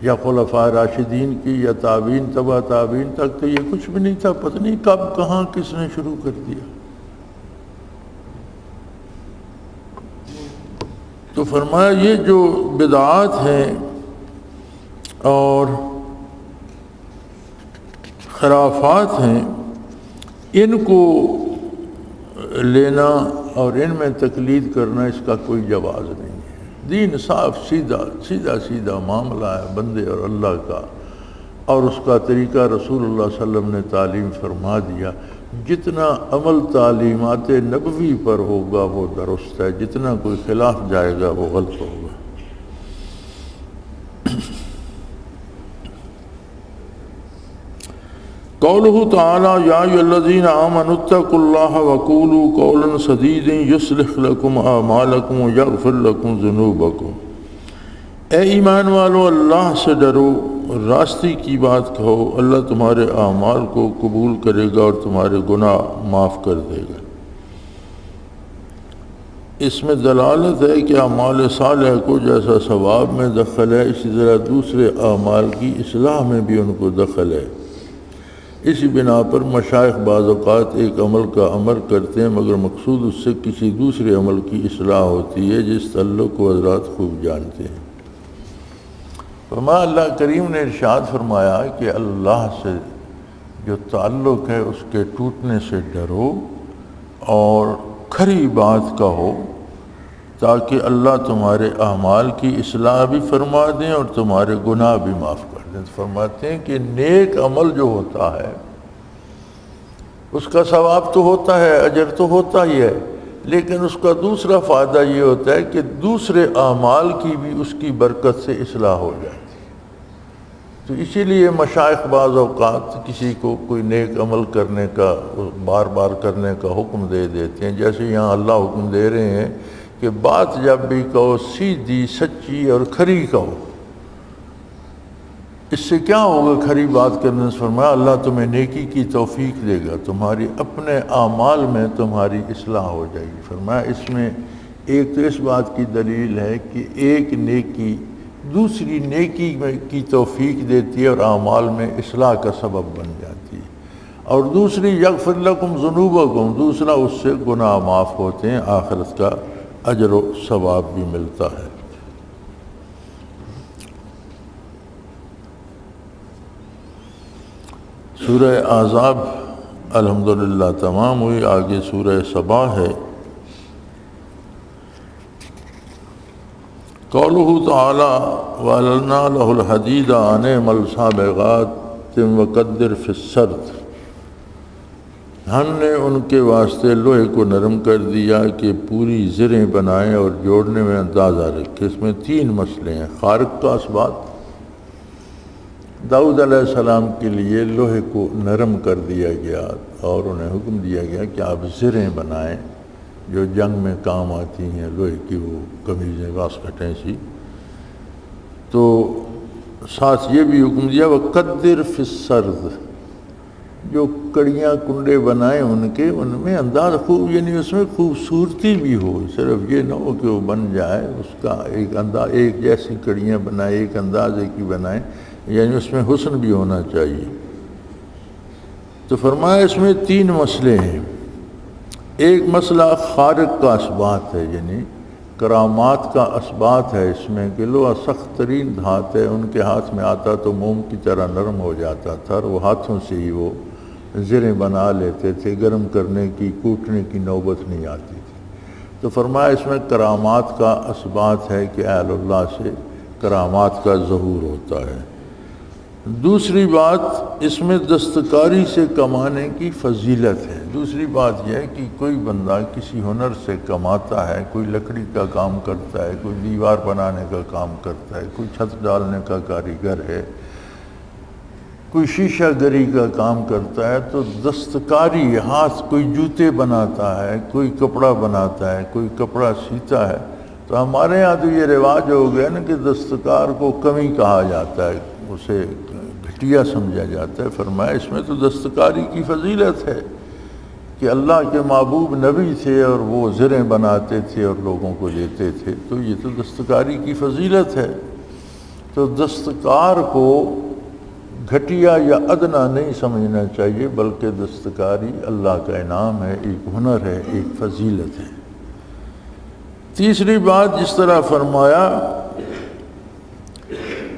یا خلفاء راشدین کی، یا تابعین تبع تابعین تک؟ تو یہ کچھ بھی نہیں تھا، پتہ نہیں کب کہاں کس نے شروع کر دیا۔ تو فرمایا یہ جو بدعات ہیں اور خرافات ہیں، ان کو لینا اور ان میں تقلید کرنا اس کا کوئی جواز نہیں ہے۔ دین صاف سیدھا معاملہ ہے بندے اور اللہ کا، اور اس کا طریقہ رسول اللہ صلی اللہ علیہ وسلم نے تعلیم فرما دیا۔ جتنا عمل تعلیمات نبوی پر ہوگا وہ درست ہے، جتنا کوئی خلاف جائے گا وہ غلط ہوگا۔ قولہ تعالی یا ایھا الذین آمنوا اتقوا اللہ وقولوا قولا سدیدا یصلح لکم اعمالکم ویغفر لکم ذنوبکم۔ اے ایمان والو، اللہ سے ڈرو، راستی کی بات کہو، اللہ تمہارے اعمال کو قبول کرے گا اور تمہارے گناہ معاف کر دے گا۔ اس میں دلالت ہے کہ اعمال صالحہ کو جیسا ثواب میں دخل ہے، اسی طرح دوسرے اعمال کی اصلاح میں بھی ان کو دخل ہے۔ اسی بنا پر مشائخ بعض اوقات ایک عمل کا امر کرتے ہیں مگر مقصود اس سے کسی دوسرے عمل کی اصلاح ہوتی ہے، جس تعلق کو حضرات خوب جانتے ہیں۔ اللہ کریم نے ارشاد فرمایا کہ اللہ سے جو تعلق ہے اس کے ٹوٹنے سے ڈرو اور کھری بات کہو، تاکہ اللہ تمہارے اعمال کی اصلاح بھی فرما دیں اور تمہارے گناہ بھی معاف کر دیں۔ فرماتے ہیں کہ نیک عمل جو ہوتا ہے اس کا ثواب تو ہوتا ہے، اجر تو ہوتا ہی ہے، لیکن اس کا دوسرا فائدہ یہ ہوتا ہے کہ دوسرے اعمال کی بھی اس کی برکت سے اصلاح ہو جاتی ہے۔ تو اسی لیے مشائخ بعض اوقات کسی کو کوئی نیک عمل کرنے کا، بار بار کرنے کا حکم دے دیتے ہیں، جیسے یہاں اللہ حکم دے رہے ہیں کہ بات جب بھی کہو سیدھی سچی اور کھری کہو۔ اس سے کیا ہوگا کھری بات کرنے سے؟ فرمایا اللہ تمہیں نیکی کی توفیق دے گا، تمہاری اپنے اعمال میں تمہاری اصلاح ہو جائے گی۔ فرمایا اس میں ایک تو اس بات کی دلیل ہے کہ ایک نیکی دوسری نیکی کی توفیق دیتی ہے اور اعمال میں اصلاح کا سبب بن جاتی ہے، اور دوسری یغفر لکم ذنوبکم، دوسرا اس سے گناہ معاف ہوتے ہیں، آخرت کا اجر و ثواب بھی ملتا ہے۔ سورہ احزاب الحمدللہ تمام ہوئی. آگے سورہ سبا ہے. قولہ تعالی وَأَلْنَا لَهُ الْحَدِيدَ أَنِ اعْمَلْ سَابِغَاتٍ وَقَدِّرْ فِي السَّرْدِ. ہم نے ان کے واسطے لوہے کو نرم کر دیا کہ پوری زریں بنائیں اور جوڑنے میں اندازہ رکھے. اس میں 3 مسئلے ہیں. خارق کا اثبات. داؤد علیہ السلام کے لیے لوہے کو نرم کر دیا گیا اور انہیں حکم دیا گیا کہ آپ زریں بنائیں جو جنگ میں کام آتی ہیں، لوہے کی وہ قمیضیں واسکٹیں سی. تو ساتھ یہ بھی حکم دیا وَقَدِّرْ فِي السَّرْدِ، جو کڑیاں کنڈے بنائیں ان کے، ان میں انداز خوب، یعنی اس میں خوبصورتی بھی ہو، صرف یہ نہ ہو کہ وہ بن جائے، اس کا ایک انداز، ایک جیسی کڑیاں بنائیں، ایک اندازے کی بنائیں، یعنی اس میں حسن بھی ہونا چاہیے. تو فرمایا اس میں 3 مسئلے ہیں. ایک مسئلہ خارق کا اثبات ہے، یعنی کرامات کا اثبات ہے اس میں کہ لوہا سخت ترین دھات ہے، ان کے ہاتھ میں آتا تو موم کی طرح نرم ہو جاتا تھا اور وہ ہاتھوں سے ہی وہ زریں بنا لیتے تھے، گرم کرنے کی، کوٹنے کی نوبت نہیں آتی تھی. تو فرمایا اس میں کرامات کا اثبات ہے کہ اہل اللہ سے کرامات کا ظہور ہوتا ہے. دوسری بات اس میں دستکاری سے کمانے کی فضیلت ہے. دوسری بات یہ ہے کہ کوئی بندہ کسی ہنر سے کماتا ہے، کوئی لکڑی کا کام کرتا ہے، کوئی دیوار بنانے کا کام کرتا ہے، کوئی چھت ڈالنے کا کاریگر ہے، کوئی شیشہ گری کا کام کرتا ہے، تو دستکاری ہاتھ، کوئی جوتے بناتا ہے، کوئی کپڑا بناتا ہے، کوئی کپڑا سیتا ہے. تو ہمارے یہاں تو یہ رواج ہو گیا نا کہ دستکار کو کمی کہا جاتا ہے، اسے گھٹیا سمجھا جاتا ہے. فرمایا اس میں تو دستکاری کی فضیلت ہے کہ اللہ کے محبوب نبی تھے اور وہ زریں بناتے تھے اور لوگوں کو دیتے تھے، تو یہ تو دستکاری کی فضیلت ہے. تو دستکار کو گھٹیا یا ادنا نہیں سمجھنا چاہیے، بلکہ دستکاری اللہ کا انعام ہے، ایک ہنر ہے، ایک فضیلت ہے. تیسری بات جس طرح فرمایا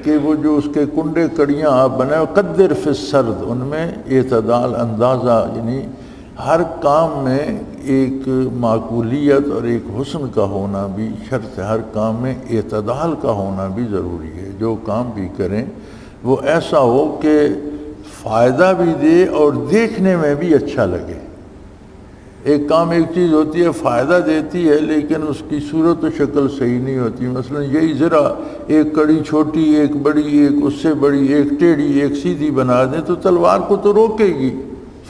کہ وہ جو اس کے کنڈے کڑیاں آپ بنائے قدر فی السرد، ان میں اعتدال، اندازہ، یعنی ہر کام میں ایک معقولیت اور ایک حسن کا ہونا بھی شرط ہے. ہر کام میں اعتدال کا ہونا بھی ضروری ہے. جو کام بھی کریں وہ ایسا ہو کہ فائدہ بھی دے اور دیکھنے میں بھی اچھا لگے. ایک کام ایک چیز ہوتی ہے فائدہ دیتی ہے لیکن اس کی صورت و شکل صحیح نہیں ہوتی. مثلا یہی ذرا ایک کڑی چھوٹی، ایک بڑی، ایک اس سے بڑی، ایک ٹیڑھی، ایک سیدھی بنا دیں تو تلوار کو تو روکے گی،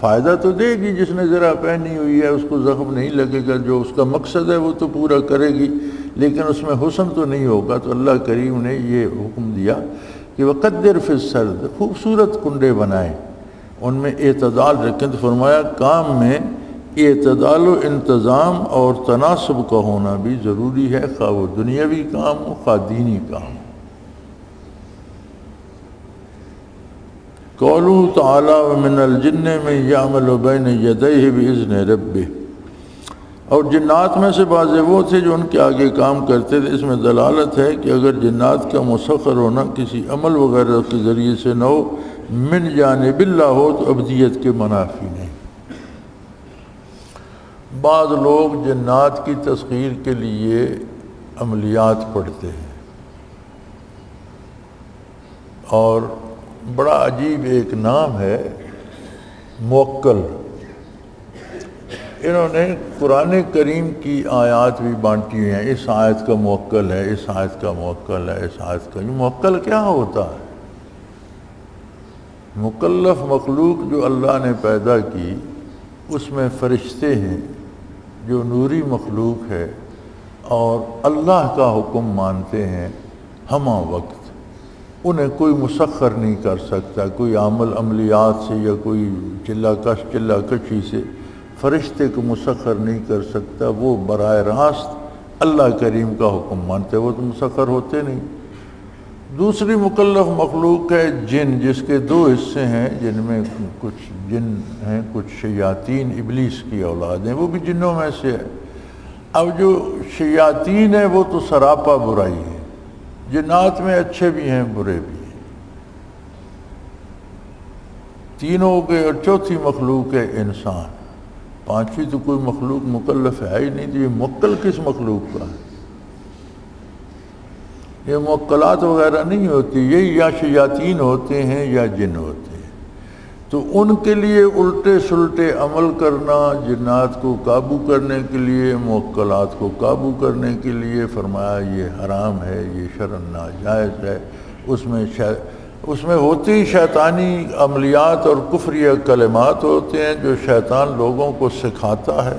فائدہ تو دے گی. جس نے ذرا پہنی ہوئی ہے اس کو زخم نہیں لگے گا، جو اس کا مقصد ہے وہ تو پورا کرے گی، لیکن اس میں حسن تو نہیں ہوگا. تو اللہ کریم نے یہ حکم دیا کہ وقدر فی السرد، خوبصورت کنڈے بنائیں، ان میں اعتدال رکھیں. تو فرمایا کام میں اعتدال و انتظام اور تناسب کا ہونا بھی ضروری ہے، خواہ وہ دنیاوی کام ہو خواہ دینی کام ہو. قولہ تعالی ومن الجن من یعمل بین یدیہ باذن ربہ، اور جنات میں سے بعض وہ تھے جو ان کے آگے کام کرتے تھے. اس میں دلالت ہے کہ اگر جنات کا مسخر ہونا کسی عمل وغیرہ کے ذریعے سے نہ ہو، من جانب اللہ ہو، تو ابدیت کے منافی نہیں. بعض لوگ جنات کی تسخیر کے لیے عملیات پڑھتے ہیں، اور بڑا عجیب ایک نام ہے موکل. انہوں نے قرآن کریم کی آیات بھی بانٹی ہوئی ہیں، اس آیت کا موکل ہے، اس آیت کا موکل ہے، اس آیت کا. موکل کیا ہوتا ہے؟ مکلف مخلوق جو اللہ نے پیدا کی، اس میں فرشتے ہیں جو نوری مخلوق ہے اور اللہ کا حکم مانتے ہیں ہمہ وقت. انہیں کوئی مسخر نہیں کر سکتا، کوئی عملیات سے یا کوئی چلہ کشی سے فرشتے کو مسخر نہیں کر سکتا. وہ براہ راست اللہ کریم کا حکم مانتے، وہ تو مسخر ہوتے نہیں. دوسری مکلف مخلوق ہے جن، جس کے 2 حصے ہیں، جن میں کچھ جن ہیں، کچھ شیاطین، ابلیس کی اولاد ہیں، وہ بھی جنوں میں سے ہے. اب جو شیاطین ہیں وہ تو سراپا برائی ہے. جنات میں اچھے بھی ہیں برے بھی ہیں. تینوں کے اور چوتھی مخلوق ہے انسان، پانچویں تو کوئی مخلوق مکلف ہے ہی نہیں، تو یہ موکل کس مخلوق کا ہے؟ یہ موکلات وغیرہ نہیں ہوتی، یہی یا شیاطین ہوتے ہیں یا جن ہوتے ہیں، تو ان کے لیے الٹے سلٹے عمل کرنا، جنات کو قابو کرنے کے لیے، موکلات کو قابو کرنے کے لیے فرمایا یہ حرام ہے، یہ شرعاً ناجائز ہے۔ اس میں ہوتی شیطانی عملیات اور کفریہ کلمات ہوتے ہیں جو شیطان لوگوں کو سکھاتا ہے،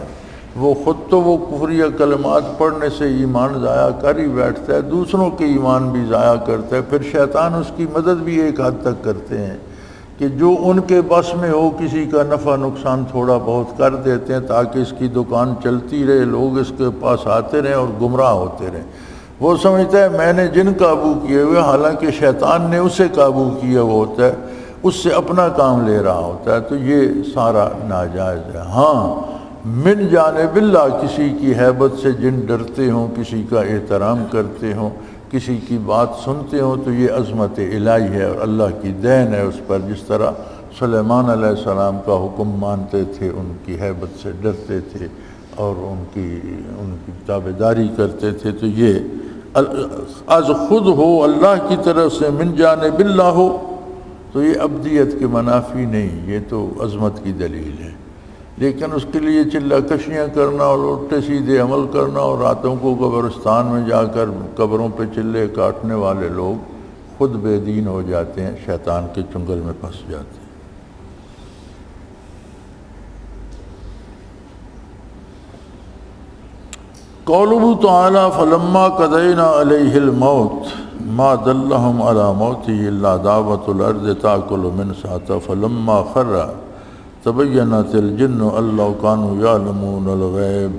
وہ خود تو وہ کفریہ کلمات پڑھنے سے ایمان ضائع کر ہی بیٹھتا ہے، دوسروں کے ایمان بھی ضائع کرتا ہے، پھر شیطان اس کی مدد بھی ایک حد تک کرتے ہیں کہ جو ان کے بس میں ہو کسی کا نفع نقصان تھوڑا بہت کر دیتے ہیں تاکہ اس کی دکان چلتی رہے، لوگ اس کے پاس آتے رہیں اور گمراہ ہوتے رہیں۔ وہ سمجھتا ہے میں نے جن قابو کیے ہوئے، حالانکہ شیطان نے اسے قابو کیا ہوا ہوتا ہے، اس سے اپنا کام لے رہا ہوتا ہے، تو یہ سارا ناجائز ہے۔ ہاں من جانب اللہ، کسی کی ہیبت سے جن ڈرتے ہوں، کسی کا احترام کرتے ہوں، کسی کی بات سنتے ہوں، تو یہ عظمت الہی ہے اور اللہ کی دین ہے اس پر۔ جس طرح سلیمان علیہ السلام کا حکم مانتے تھے، ان کی ہیبت سے ڈرتے تھے اور ان کی تابعداری کرتے تھے، تو یہ از خود ہو، اللہ کی طرف سے، من جانب اللہ ہو، تو یہ عبدیت کے منافی نہیں، یہ تو عظمت کی دلیل ہے۔ لیکن اس کے لیے چلہ کشیاں کرنا اور الٹے سیدھے عمل کرنا، اور راتوں کو قبرستان میں جا کر قبروں پہ چلے کاٹنے والے لوگ خود بے دین ہو جاتے ہیں، شیطان کے چنگل میں پھنس جاتے ہیں۔ قوله تعالی فلما قضینا علیہ الموت ما دلهم على موته الا دعوة الارض تاکل من ساعتها فلما خر تبینت الجن ان لو كانوا یعلمون الغیب۔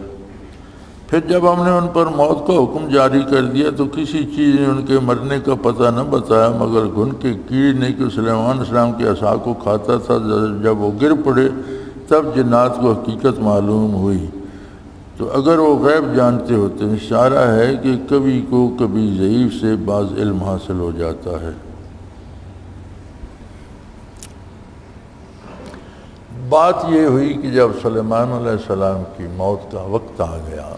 پھر جب ہم نے ان پر موت کا حکم جاری کر دیا تو کسی چیز نے ان کے مرنے کا پتہ نہ بتایا مگر گھن کے کیڑ نے کہ سلیمان علیہ السلام کے عصا کو کھاتا تھا۔ جب وہ گر پڑے تب جنات کو حقیقت معلوم ہوئی۔ تو اگر وہ غیب جانتے ہوتے، اشارہ ہے کہ کبھی کو کبھی ضعیف سے بعض علم حاصل ہو جاتا ہے۔ بات یہ ہوئی کہ جب سلیمان علیہ السلام کی موت کا وقت آ گیا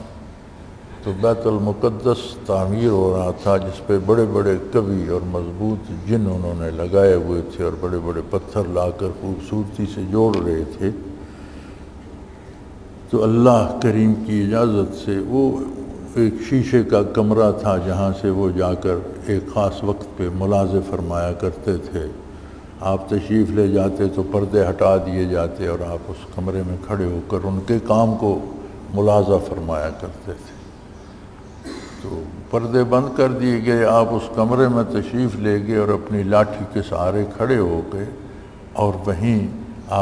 تو بیت المقدس تعمیر ہو رہا تھا، جس پہ بڑے بڑے قوی اور مضبوط جن انہوں نے لگائے ہوئے تھے اور بڑے بڑے پتھر لا کر خوبصورتی سے جوڑ رہے تھے۔ تو اللہ کریم کی اجازت سے وہ ایک شیشے کا کمرہ تھا جہاں سے وہ جا کر ایک خاص وقت پہ ملاحظہ فرمایا کرتے تھے۔ آپ تشریف لے جاتے تو پردے ہٹا دیے جاتے اور آپ اس کمرے میں کھڑے ہو کر ان کے کام کو ملاحظہ فرمایا کرتے تھے۔ تو پردے بند کر دیے گئے، آپ اس کمرے میں تشریف لے گئے اور اپنی لاٹھی کے سہارے کھڑے ہو گئے اور وہیں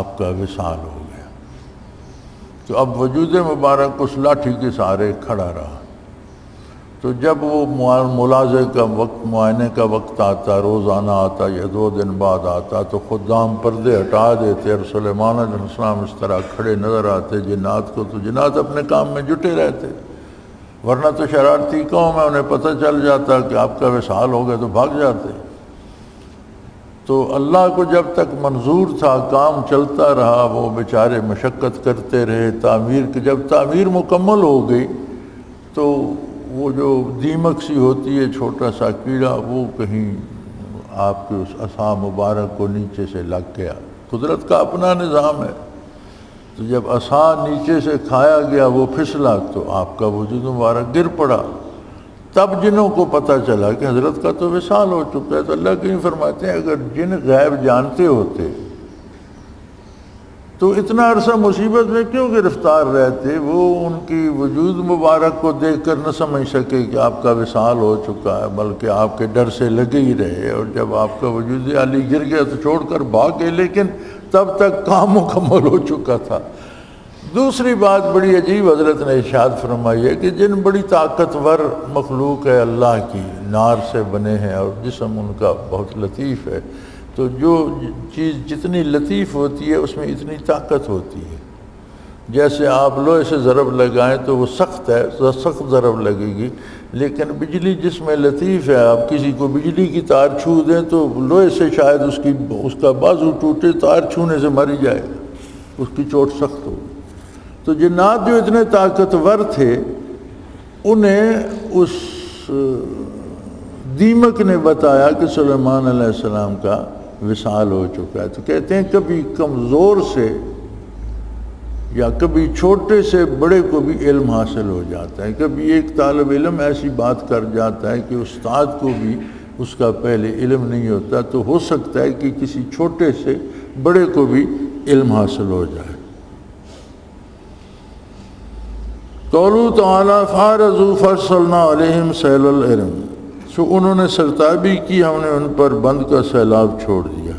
آپ کا وصال ہو گیا۔ تو اب وجود مبارک اس لاٹھی کے سہارے کھڑا رہا۔ تو جب وہ ملاحظے کا وقت، معائنے کا وقت آتا، روزانہ آتا یا 2 دن بعد آتا، تو خدام پردے ہٹا دیتے اور سلیمان علیہ السلام اس طرح کھڑے نظر آتے جنات کو، تو جنات اپنے کام میں جٹے رہتے، ورنہ تو شرارتی قوم ہے، انہیں پتہ چل جاتا کہ آپ کا وصال ہو گیا تو بھاگ جاتے۔ تو اللہ کو جب تک منظور تھا کام چلتا رہا، وہ بیچارے مشقت کرتے رہے تعمیر کی۔ جب تعمیر مکمل ہو گئی تو وہ جو دیمک سی ہوتی ہے، چھوٹا سا کیڑا، وہ کہیں آپ کے اس عصا مبارک کو نیچے سے لگ گیا۔ قدرت کا اپنا نظام ہے، تو جب عصا نیچے سے کھایا گیا، وہ پھسلا تو آپ کا وجود مبارک گر پڑا۔ تب جنوں کو پتہ چلا کہ حضرت کا تو وصال ہو چکا ہے۔ تو اللہ کریم فرماتے ہیں اگر جن غیب جانتے ہوتے تو اتنا عرصہ مصیبت میں کیوں گرفتار رہتے؟ وہ ان کی وجود مبارک کو دیکھ کر نہ سمجھ سکے کہ آپ کا وصال ہو چکا ہے، بلکہ آپ کے ڈر سے لگے ہی رہے، اور جب آپ کا وجود عالی گر گیا تو چھوڑ کر بھاگ گئے، لیکن تب تک کام مکمل ہو چکا تھا۔ دوسری بات بڑی عجیب حضرت نے ارشاد فرمائی ہے کہ جن بڑی طاقتور مخلوق ہے اللہ کی، نار سے بنے ہیں اور جسم ان کا بہت لطیف ہے، تو جو چیز جتنی لطیف ہوتی ہے اس میں اتنی طاقت ہوتی ہے۔ جیسے آپ لوہے سے ضرب لگائیں تو وہ سخت ہے، سخت ضرب لگے گی، لیکن بجلی جس میں لطیف ہے، آپ کسی کو بجلی کی تار چھو دیں تو لوہے سے شاید اس کا بازو ٹوٹے، تار چھونے سے مر جائے گا، اس کی چوٹ سخت ہوگی۔ تو جنات جو اتنے طاقتور تھے، انہیں اس دیمک نے بتایا کہ سلیمان علیہ السلام کا وصال ہو چکا ہے۔ تو کہتے ہیں کبھی کمزور سے یا کبھی چھوٹے سے بڑے کو بھی علم حاصل ہو جاتا ہے۔ کبھی ایک طالب علم ایسی بات کر جاتا ہے کہ استاد کو بھی اس کا پہلے علم نہیں ہوتا، تو ہو سکتا ہے کہ کسی چھوٹے سے بڑے کو بھی علم حاصل ہو جائے۔ قولوا تعالیٰ فارضوا فارسلنا علیہم سیل العرم، سو انہوں نے سرتابی کی، ہم نے ان پر بند کا سیلاب چھوڑ دیا۔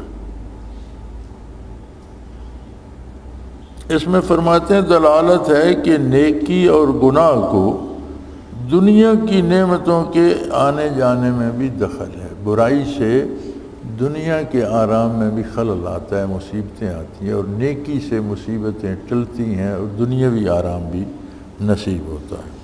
اس میں فرماتے ہیں دلالت ہے کہ نیکی اور گناہ کو دنیا کی نعمتوں کے آنے جانے میں بھی دخل ہے۔ برائی سے دنیا کے آرام میں بھی خلل آتا ہے، مصیبتیں آتی ہیں، اور نیکی سے مصیبتیں ٹلتی ہیں اور دنیاوی آرام بھی نصیب ہوتا ہے۔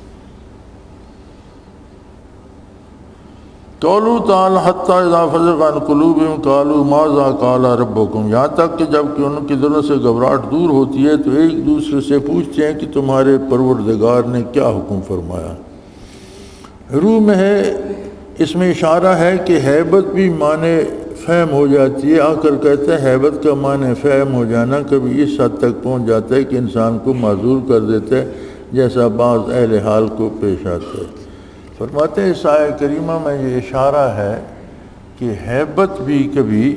قولوا تعالی حتی اذا فزغ عن قلوبہم قالوا ماذا قال ربکم، یہاں تک کہ جب کہ ان کے دلوں سے گھبراہٹ دور ہوتی ہے تو ایک دوسرے سے پوچھتے ہیں کہ تمہارے پروردگار نے کیا حکم فرمایا۔ روح میں ہے، اس میں اشارہ ہے کہ ہیبت بھی معنی فہم ہو جاتی ہے۔ آ کر کہتا ہے ہیبت کا معنی فہم ہو جانا کبھی اس حد تک پہنچ جاتا ہے کہ انسان کو معذور کر دیتا ہے، جیسا بعض اہل حال کو پیش آتا ہے۔ فرماتے ہیں اس آیہ کریمہ میں یہ اشارہ ہے کہ ہیبت بھی کبھی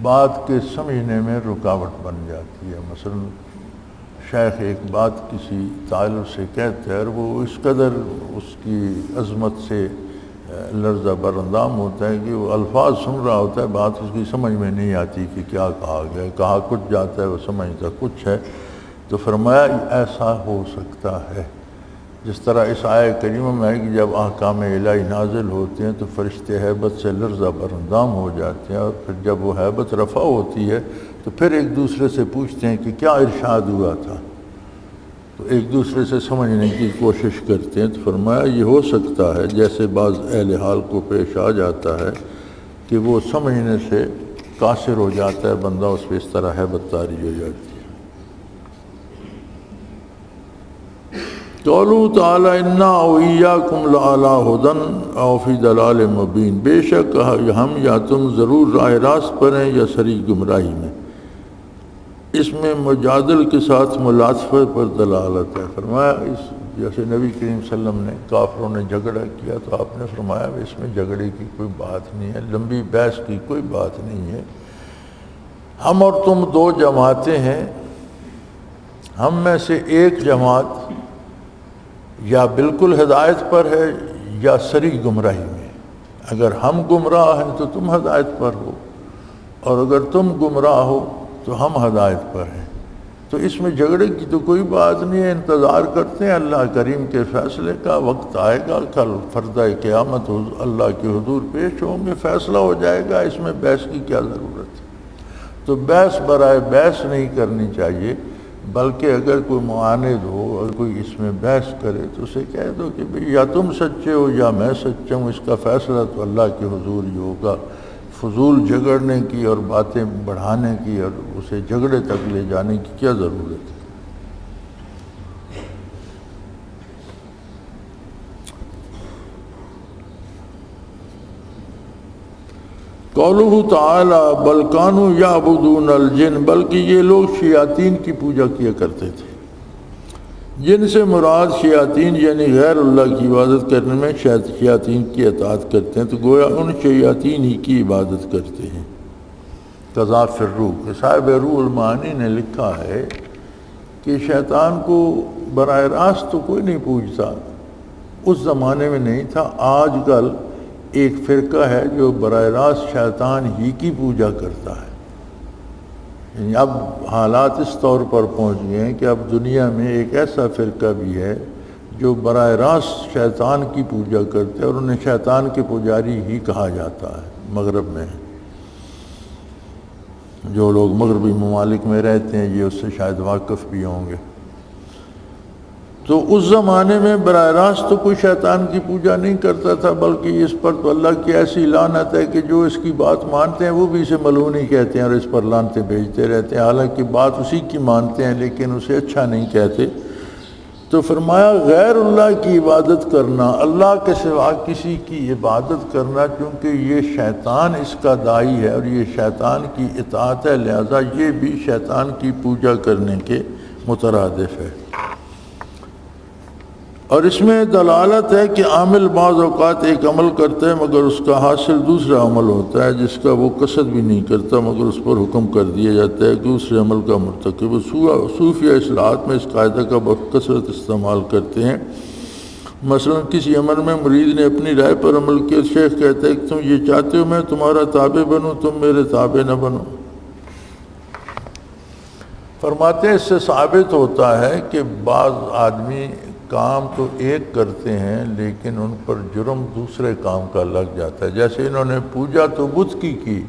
بات کے سمجھنے میں رکاوٹ بن جاتی ہے۔ مثلا شیخ ایک بات کسی طالب سے کہتے ہیں اور وہ اس قدر اس کی عظمت سے لرزہ برندام ہوتا ہے کہ وہ الفاظ سن رہا ہوتا ہے، بات اس کی سمجھ میں نہیں آتی کہ کیا کہا گیا، کہا کچھ جاتا ہے وہ سمجھتا کچھ ہے۔ تو فرمایا ایسا ہو سکتا ہے، جس طرح اس آیہ کریمہ میں ہے کہ جب احکام الہی نازل ہوتے ہیں تو فرشتے ہیبت سے لرزہ برندام ہو جاتے ہیں، اور پھر جب وہ ہیبت رفع ہوتی ہے تو پھر ایک دوسرے سے پوچھتے ہیں کہ کیا ارشاد ہوا تھا، تو ایک دوسرے سے سمجھنے کی کوشش کرتے ہیں۔ تو فرمایا یہ ہو سکتا ہے جیسے بعض اہل حال کو پیش آ جاتا ہے کہ وہ سمجھنے سے قاصر ہو جاتا ہے بندہ، اس پہ اس طرح ہیبت طاری ہو جاتی ہے۔ قولوا تعالی انا او ایاکم لعلی ھدی او فی ضلال مبین، بے شک ہم یا تم ضرور راہ راست پر ہیں یا سری گمراہی میں۔ اس میں مجادل کے ساتھ ملاطفت پر دلالت ہے۔ فرمایا اس جیسے نبی کریم صلی اللہ علیہ وسلم نے کافروں نے جھگڑا کیا تو آپ نے فرمایا اس میں جھگڑے کی کوئی بات نہیں ہے، لمبی بحث کی کوئی بات نہیں ہے۔ ہم اور تم دو جماعتیں ہیں، ہم میں سے ایک جماعت یا بالکل ہدایت پر ہے یا سری گمراہی میں۔ اگر ہم گمراہ ہیں تو تم ہدایت پر ہو، اور اگر تم گمراہ ہو تو ہم ہدایت پر ہیں۔ تو اس میں جھگڑے کی تو کوئی بات نہیں ہے، انتظار کرتے ہیں اللہ کریم کے فیصلے کا۔ وقت آئے گا، کل فردہ قیامت اللہ کے حضور پیش ہوں گے، فیصلہ ہو جائے گا، اس میں بحث کی کیا ضرورت ہے۔ تو بحث برائے بحث نہیں کرنی چاہیے، بلکہ اگر کوئی معاند ہو اور کوئی اس میں بحث کرے تو اسے کہہ دو کہ بھئی یا تم سچے ہو یا میں سچا ہوں، اس کا فیصلہ تو اللہ کے حضور ہی ہوگا۔ فضول جھگڑنے کی اور باتیں بڑھانے کی اور اسے جھگڑے تک لے جانے کی کیا ضرورت ہے۔ قولہ تعالی بل کانوا یعبدون الجن، بلکہ یہ لوگ شیاطین کی پوجا کیا کرتے تھے۔ جن سے مراد شیاطین یعنی غیر اللہ کی عبادت کرنے میں شیاطین کی اطاعت کرتے ہیں، تو گویا ان شیاطین ہی کی عبادت کرتے ہیں۔ قضا فی الروح، صاحب روح المعانی نے لکھا ہے کہ شیطان کو براہ راست تو کوئی نہیں پوجتا، اس زمانے میں نہیں تھا۔ آج کل ایک فرقہ ہے جو براہ راست شیطان ہی کی پوجا کرتا ہے، یعنی اب حالات اس طور پر پہنچ گئے ہیں کہ اب دنیا میں ایک ایسا فرقہ بھی ہے جو براہ راست شیطان کی پوجا کرتے ہیں، اور انہیں شیطان کے پجاری ہی کہا جاتا ہے۔ مغرب میں جو لوگ مغربی ممالک میں رہتے ہیں یہ اس سے شاید واقف بھی ہوں گے۔ تو اس زمانے میں براہ راست تو کوئی شیطان کی پوجا نہیں کرتا تھا، بلکہ اس پر تو اللہ کی ایسی لعنت ہے کہ جو اس کی بات مانتے ہیں وہ بھی اسے ملعون ہی کہتے ہیں اور اس پر لعنتیں بھیجتے رہتے ہیں، حالانکہ بات اسی کی مانتے ہیں لیکن اسے اچھا نہیں کہتے۔ تو فرمایا غیر اللہ کی عبادت کرنا، اللہ کے سوا کسی کی عبادت کرنا، کیونکہ یہ شیطان اس کا داعی ہے اور یہ شیطان کی اطاعت ہے، لہذا یہ بھی شیطان کی پوجا کرنے کے مترادف ہے۔ اور اس میں دلالت ہے کہ عامل بعض اوقات ایک عمل کرتا ہے مگر اس کا حاصل دوسرا عمل ہوتا ہے جس کا وہ قصد بھی نہیں کرتا، مگر اس پر حکم کر دیا جاتا ہے کہ دوسرے عمل کا مرتکب۔ صوفیہ اصلاحات میں اس قاعدہ کا بہت کثرت استعمال کرتے ہیں۔ مثلا کسی عمل میں مرید نے اپنی رائے پر عمل کیا، شیخ کہتا ہے کہ تم یہ چاہتے ہو میں تمہارا تابع بنوں، تم میرے تابع نہ بنو۔ فرماتے ہیں اس سے ثابت ہوتا ہے کہ بعض آدمی کام تو ایک کرتے ہیں لیکن ان پر جرم دوسرے کام کا لگ جاتا ہے۔ جیسے انہوں نے پوجا تو بت کی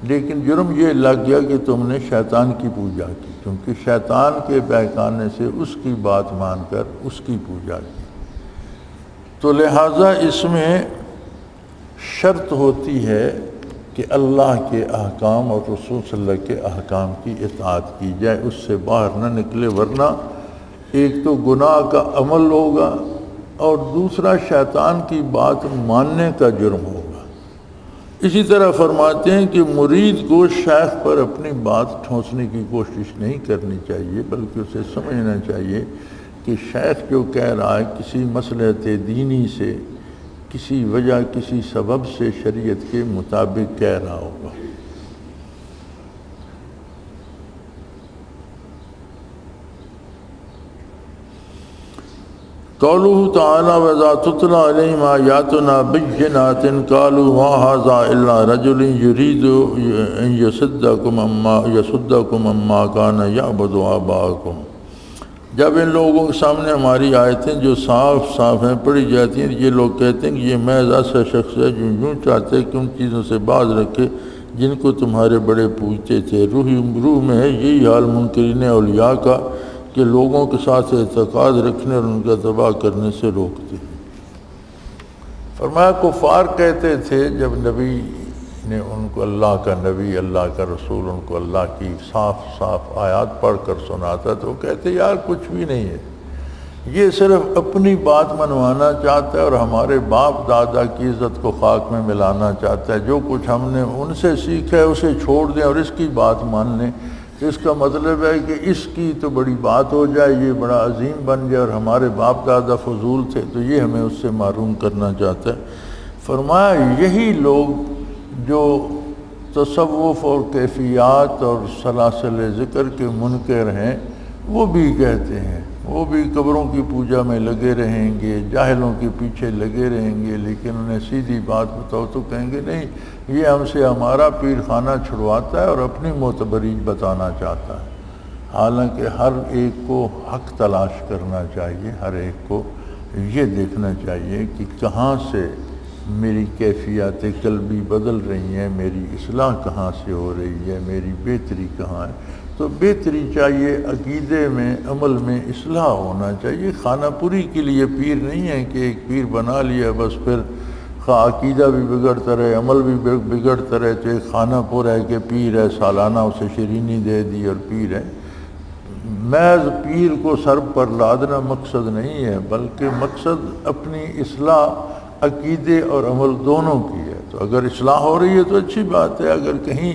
لیکن جرم یہ لگ گیا کہ تم نے شیطان کی پوجا کی، کیونکہ شیطان کے بہکانے سے اس کی بات مان کر اس کی پوجا کی۔ تو لہٰذا اس میں شرط ہوتی ہے کہ اللہ کے احکام اور رسول صلی اللہ علیہ وسلم کے احکام کی اطاعت کی جائے، اس سے باہر نہ نکلے، ورنہ ایک تو گناہ کا عمل ہوگا اور دوسرا شیطان کی بات ماننے کا جرم ہوگا۔ اسی طرح فرماتے ہیں کہ مرید کو شیخ پر اپنی بات ٹھونسنے کی کوشش نہیں کرنی چاہیے، بلکہ اسے سمجھنا چاہیے کہ شیخ جو کہہ رہا ہے کسی مصلحت دینی سے، کسی وجہ کسی سبب سے شریعت کے مطابق کہہ رہا ہوگا۔ قوله تعالی وَإِذَا تُتْلَىٰ عَلَيْهِمْ آيَاتُنَا بَيِّنَاتٍ قَالُوا مَا هَٰذَا إِلَّا رَجُلٌ يُرِيدُ أَن يَصُدَّكُمْ عَمَّا كَانَ يَعْبُدُ آبَاؤُكُمْ۔ جب ان لوگوں کے سامنے ہماری آیتیں جو صاف صاف ہیں پڑھی جاتی ہیں، یہ لوگ کہتے ہیں کہ یہ محض ایسا شخص ہے جو یوں چاہتے ہیں کہ ان چیزوں سے باز رکھے جن کو تمہارے بڑے پوجتے تھے۔ روح میں ہے یہی حال منکرین اولیاء کا کہ لوگوں کے ساتھ اعتقاد رکھنے اور ان کا تباہ کرنے سے روکتے ہیں۔ فرمایا کفار کہتے تھے جب نبی نے ان کو اللہ کا نبی، اللہ کا رسول ان کو اللہ کی صاف صاف آیات پڑھ کر سناتا تو وہ کہتے یار کچھ بھی نہیں ہے، یہ صرف اپنی بات منوانا چاہتا ہے اور ہمارے باپ دادا کی عزت کو خاک میں ملانا چاہتا ہے، جو کچھ ہم نے ان سے سیکھا ہے اسے چھوڑ دیں اور اس کی بات مان لیں۔ اس کا مطلب ہے کہ اس کی تو بڑی بات ہو جائے، یہ بڑا عظیم بن جائے، اور ہمارے باپ دادا فضول تھے تو یہ ہمیں اس سے محروم کرنا چاہتا ہے۔ فرمایا یہی لوگ جو تصوف اور کیفیات اور سلاسل ذکر کے منکر ہیں وہ بھی کہتے ہیں، وہ بھی قبروں کی پوجا میں لگے رہیں گے، جاہلوں کے پیچھے لگے رہیں گے، لیکن انہیں سیدھی بات بتاؤ تو کہیں گے نہیں، یہ ہم سے ہمارا پیر خانہ چھڑواتا ہے اور اپنی معتبری بتانا چاہتا ہے۔ حالانکہ ہر ایک کو حق تلاش کرنا چاہیے، ہر ایک کو یہ دیکھنا چاہیے کہ کہاں سے میری کیفیات قلبی بدل رہی ہیں، میری اصلاح کہاں سے ہو رہی ہے، میری بہتری کہاں ہے۔ تو بہتری چاہیے، عقیدے میں عمل میں اصلاح ہونا چاہیے۔ خانہ پوری کے لیے پیر نہیں ہے کہ ایک پیر بنا لیا بس پھر عقیدہ بھی بگڑتا رہے، عمل بھی بگڑتا رہے، تو ایک خانہ پور ہے کہ پیر ہے، سالانہ اسے شرینی دے دی اور پیر ہے۔ محض پیر کو سر پر لادنا مقصد نہیں ہے، بلکہ مقصد اپنی اصلاح عقیدے اور عمل دونوں کی ہے۔ تو اگر اصلاح ہو رہی ہے تو اچھی بات ہے، اگر کہیں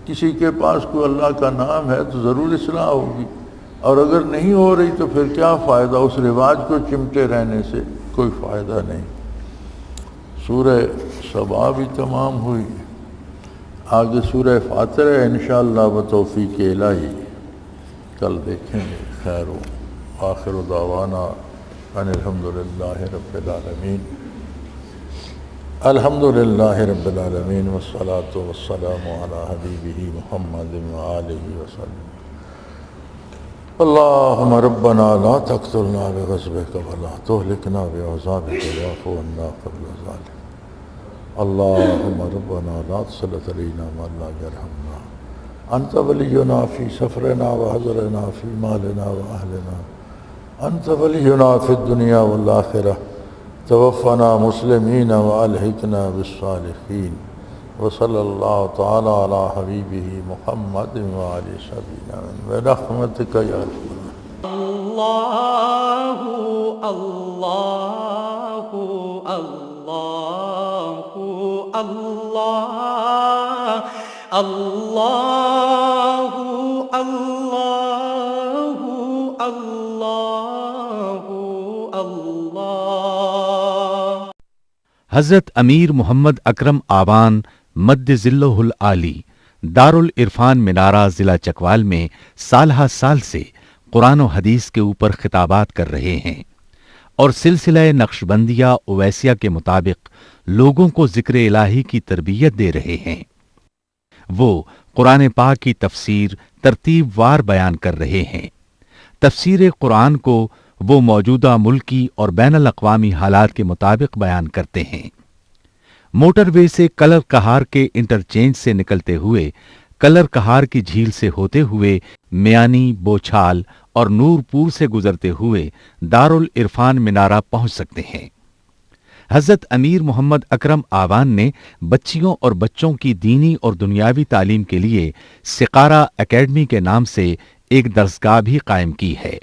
کسی کے پاس کوئی اللہ کا نام ہے تو ضرور اصلاح ہوگی، اور اگر نہیں ہو رہی تو پھر کیا فائدہ، اس رواج کو چمٹے رہنے سے کوئی فائدہ نہیں۔ سورہ سبا بھی تمام ہوئی، آگے سورہ فاتر ہے انشاءاللہ بتوفیق الہی، کل دیکھیں گے۔ خیر و آخر دعوانا ان الحمدللہ رب العالمین، الحمدللہ رب العالمین، والصلاة والسلام علی حبیبہ محمد وآلہ وسلم۔ اللہم ربنا لا تقتلنا بغضبک ولا تہلکنا بعذابک واعف عنا قبل ذلک۔ اللہم ربنا لا تسلط علینا من لا یرحمنا، انت ولینا فی سفرنا وحضرنا فی مالنا واہلنا، انت ولینا فی الدنیا والآخرہ توفنا مسلمین والحقنا بالصالحین وصلی اللہ تعالی علی حبیبہ محمد وعلی صحبہ برحمتک یا اللہ اللہ اللہ اللہ اللہ اللہ اللہ اللہ۔ حضرت امیر محمد اکرم آوان مد ذلہ العالی دارالعرفان منارہ ضلع چکوال میں سالہ سال سے قرآن و حدیث کے اوپر خطابات کر رہے ہیں اور سلسلہ نقشبندیہ اویسیہ کے مطابق لوگوں کو ذکر الہی کی تربیت دے رہے ہیں۔ وہ قرآن پاک کی تفسیر ترتیب وار بیان کر رہے ہیں۔ تفسیر قرآن کو وہ موجودہ ملکی اور بین الاقوامی حالات کے مطابق بیان کرتے ہیں۔ موٹر وے سے کلر کہار کے انٹرچینج سے نکلتے ہوئے کلر کہار کی جھیل سے ہوتے ہوئے میانی، بوچھال اور نور پور سے گزرتے ہوئے دارالعرفان منارہ پہنچ سکتے ہیں۔ حضرت امیر محمد اکرم آوان نے بچیوں اور بچوں کی دینی اور دنیاوی تعلیم کے لیے سقارہ اکیڈمی کے نام سے ایک درسگاہ بھی قائم کی ہے،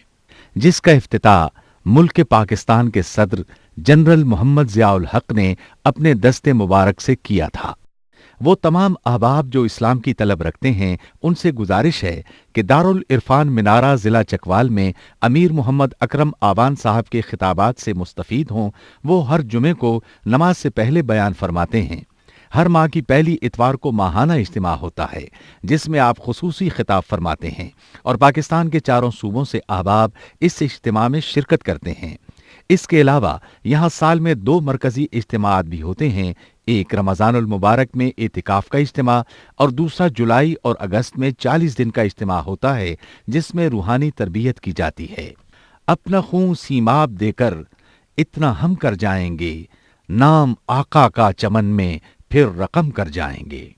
جس کا افتتاح ملک پاکستان کے صدر جنرل محمد ضیاء الحق نے اپنے دست مبارک سے کیا تھا۔ وہ تمام احباب جو اسلام کی طلب رکھتے ہیں ان سے گزارش ہے کہ دارالعرفان منارہ ضلع چکوال میں امیر محمد اکرم آوان صاحب کے خطابات سے مستفید ہوں۔ وہ ہر جمعے کو نماز سے پہلے بیان فرماتے ہیں۔ ہر ماہ کی پہلی اتوار کو ماہانہ اجتماع ہوتا ہے جس میں آپ خصوصی خطاب فرماتے ہیں اور پاکستان کے چاروں صوبوں سے احباب اس اجتماع میں شرکت کرتے ہیں۔ اس کے علاوہ یہاں سال میں 2 مرکزی اجتماعات بھی ہوتے ہیں، ایک رمضان المبارک میں اعتکاف کا اجتماع اور دوسرا جولائی اور اگست میں 40 دن کا اجتماع ہوتا ہے جس میں روحانی تربیت کی جاتی ہے۔ اپنا خون سیماب دے کر اتنا ہم کر جائیں گے، نام آقا کا چمن میں پھر رقم کر جائیں گے۔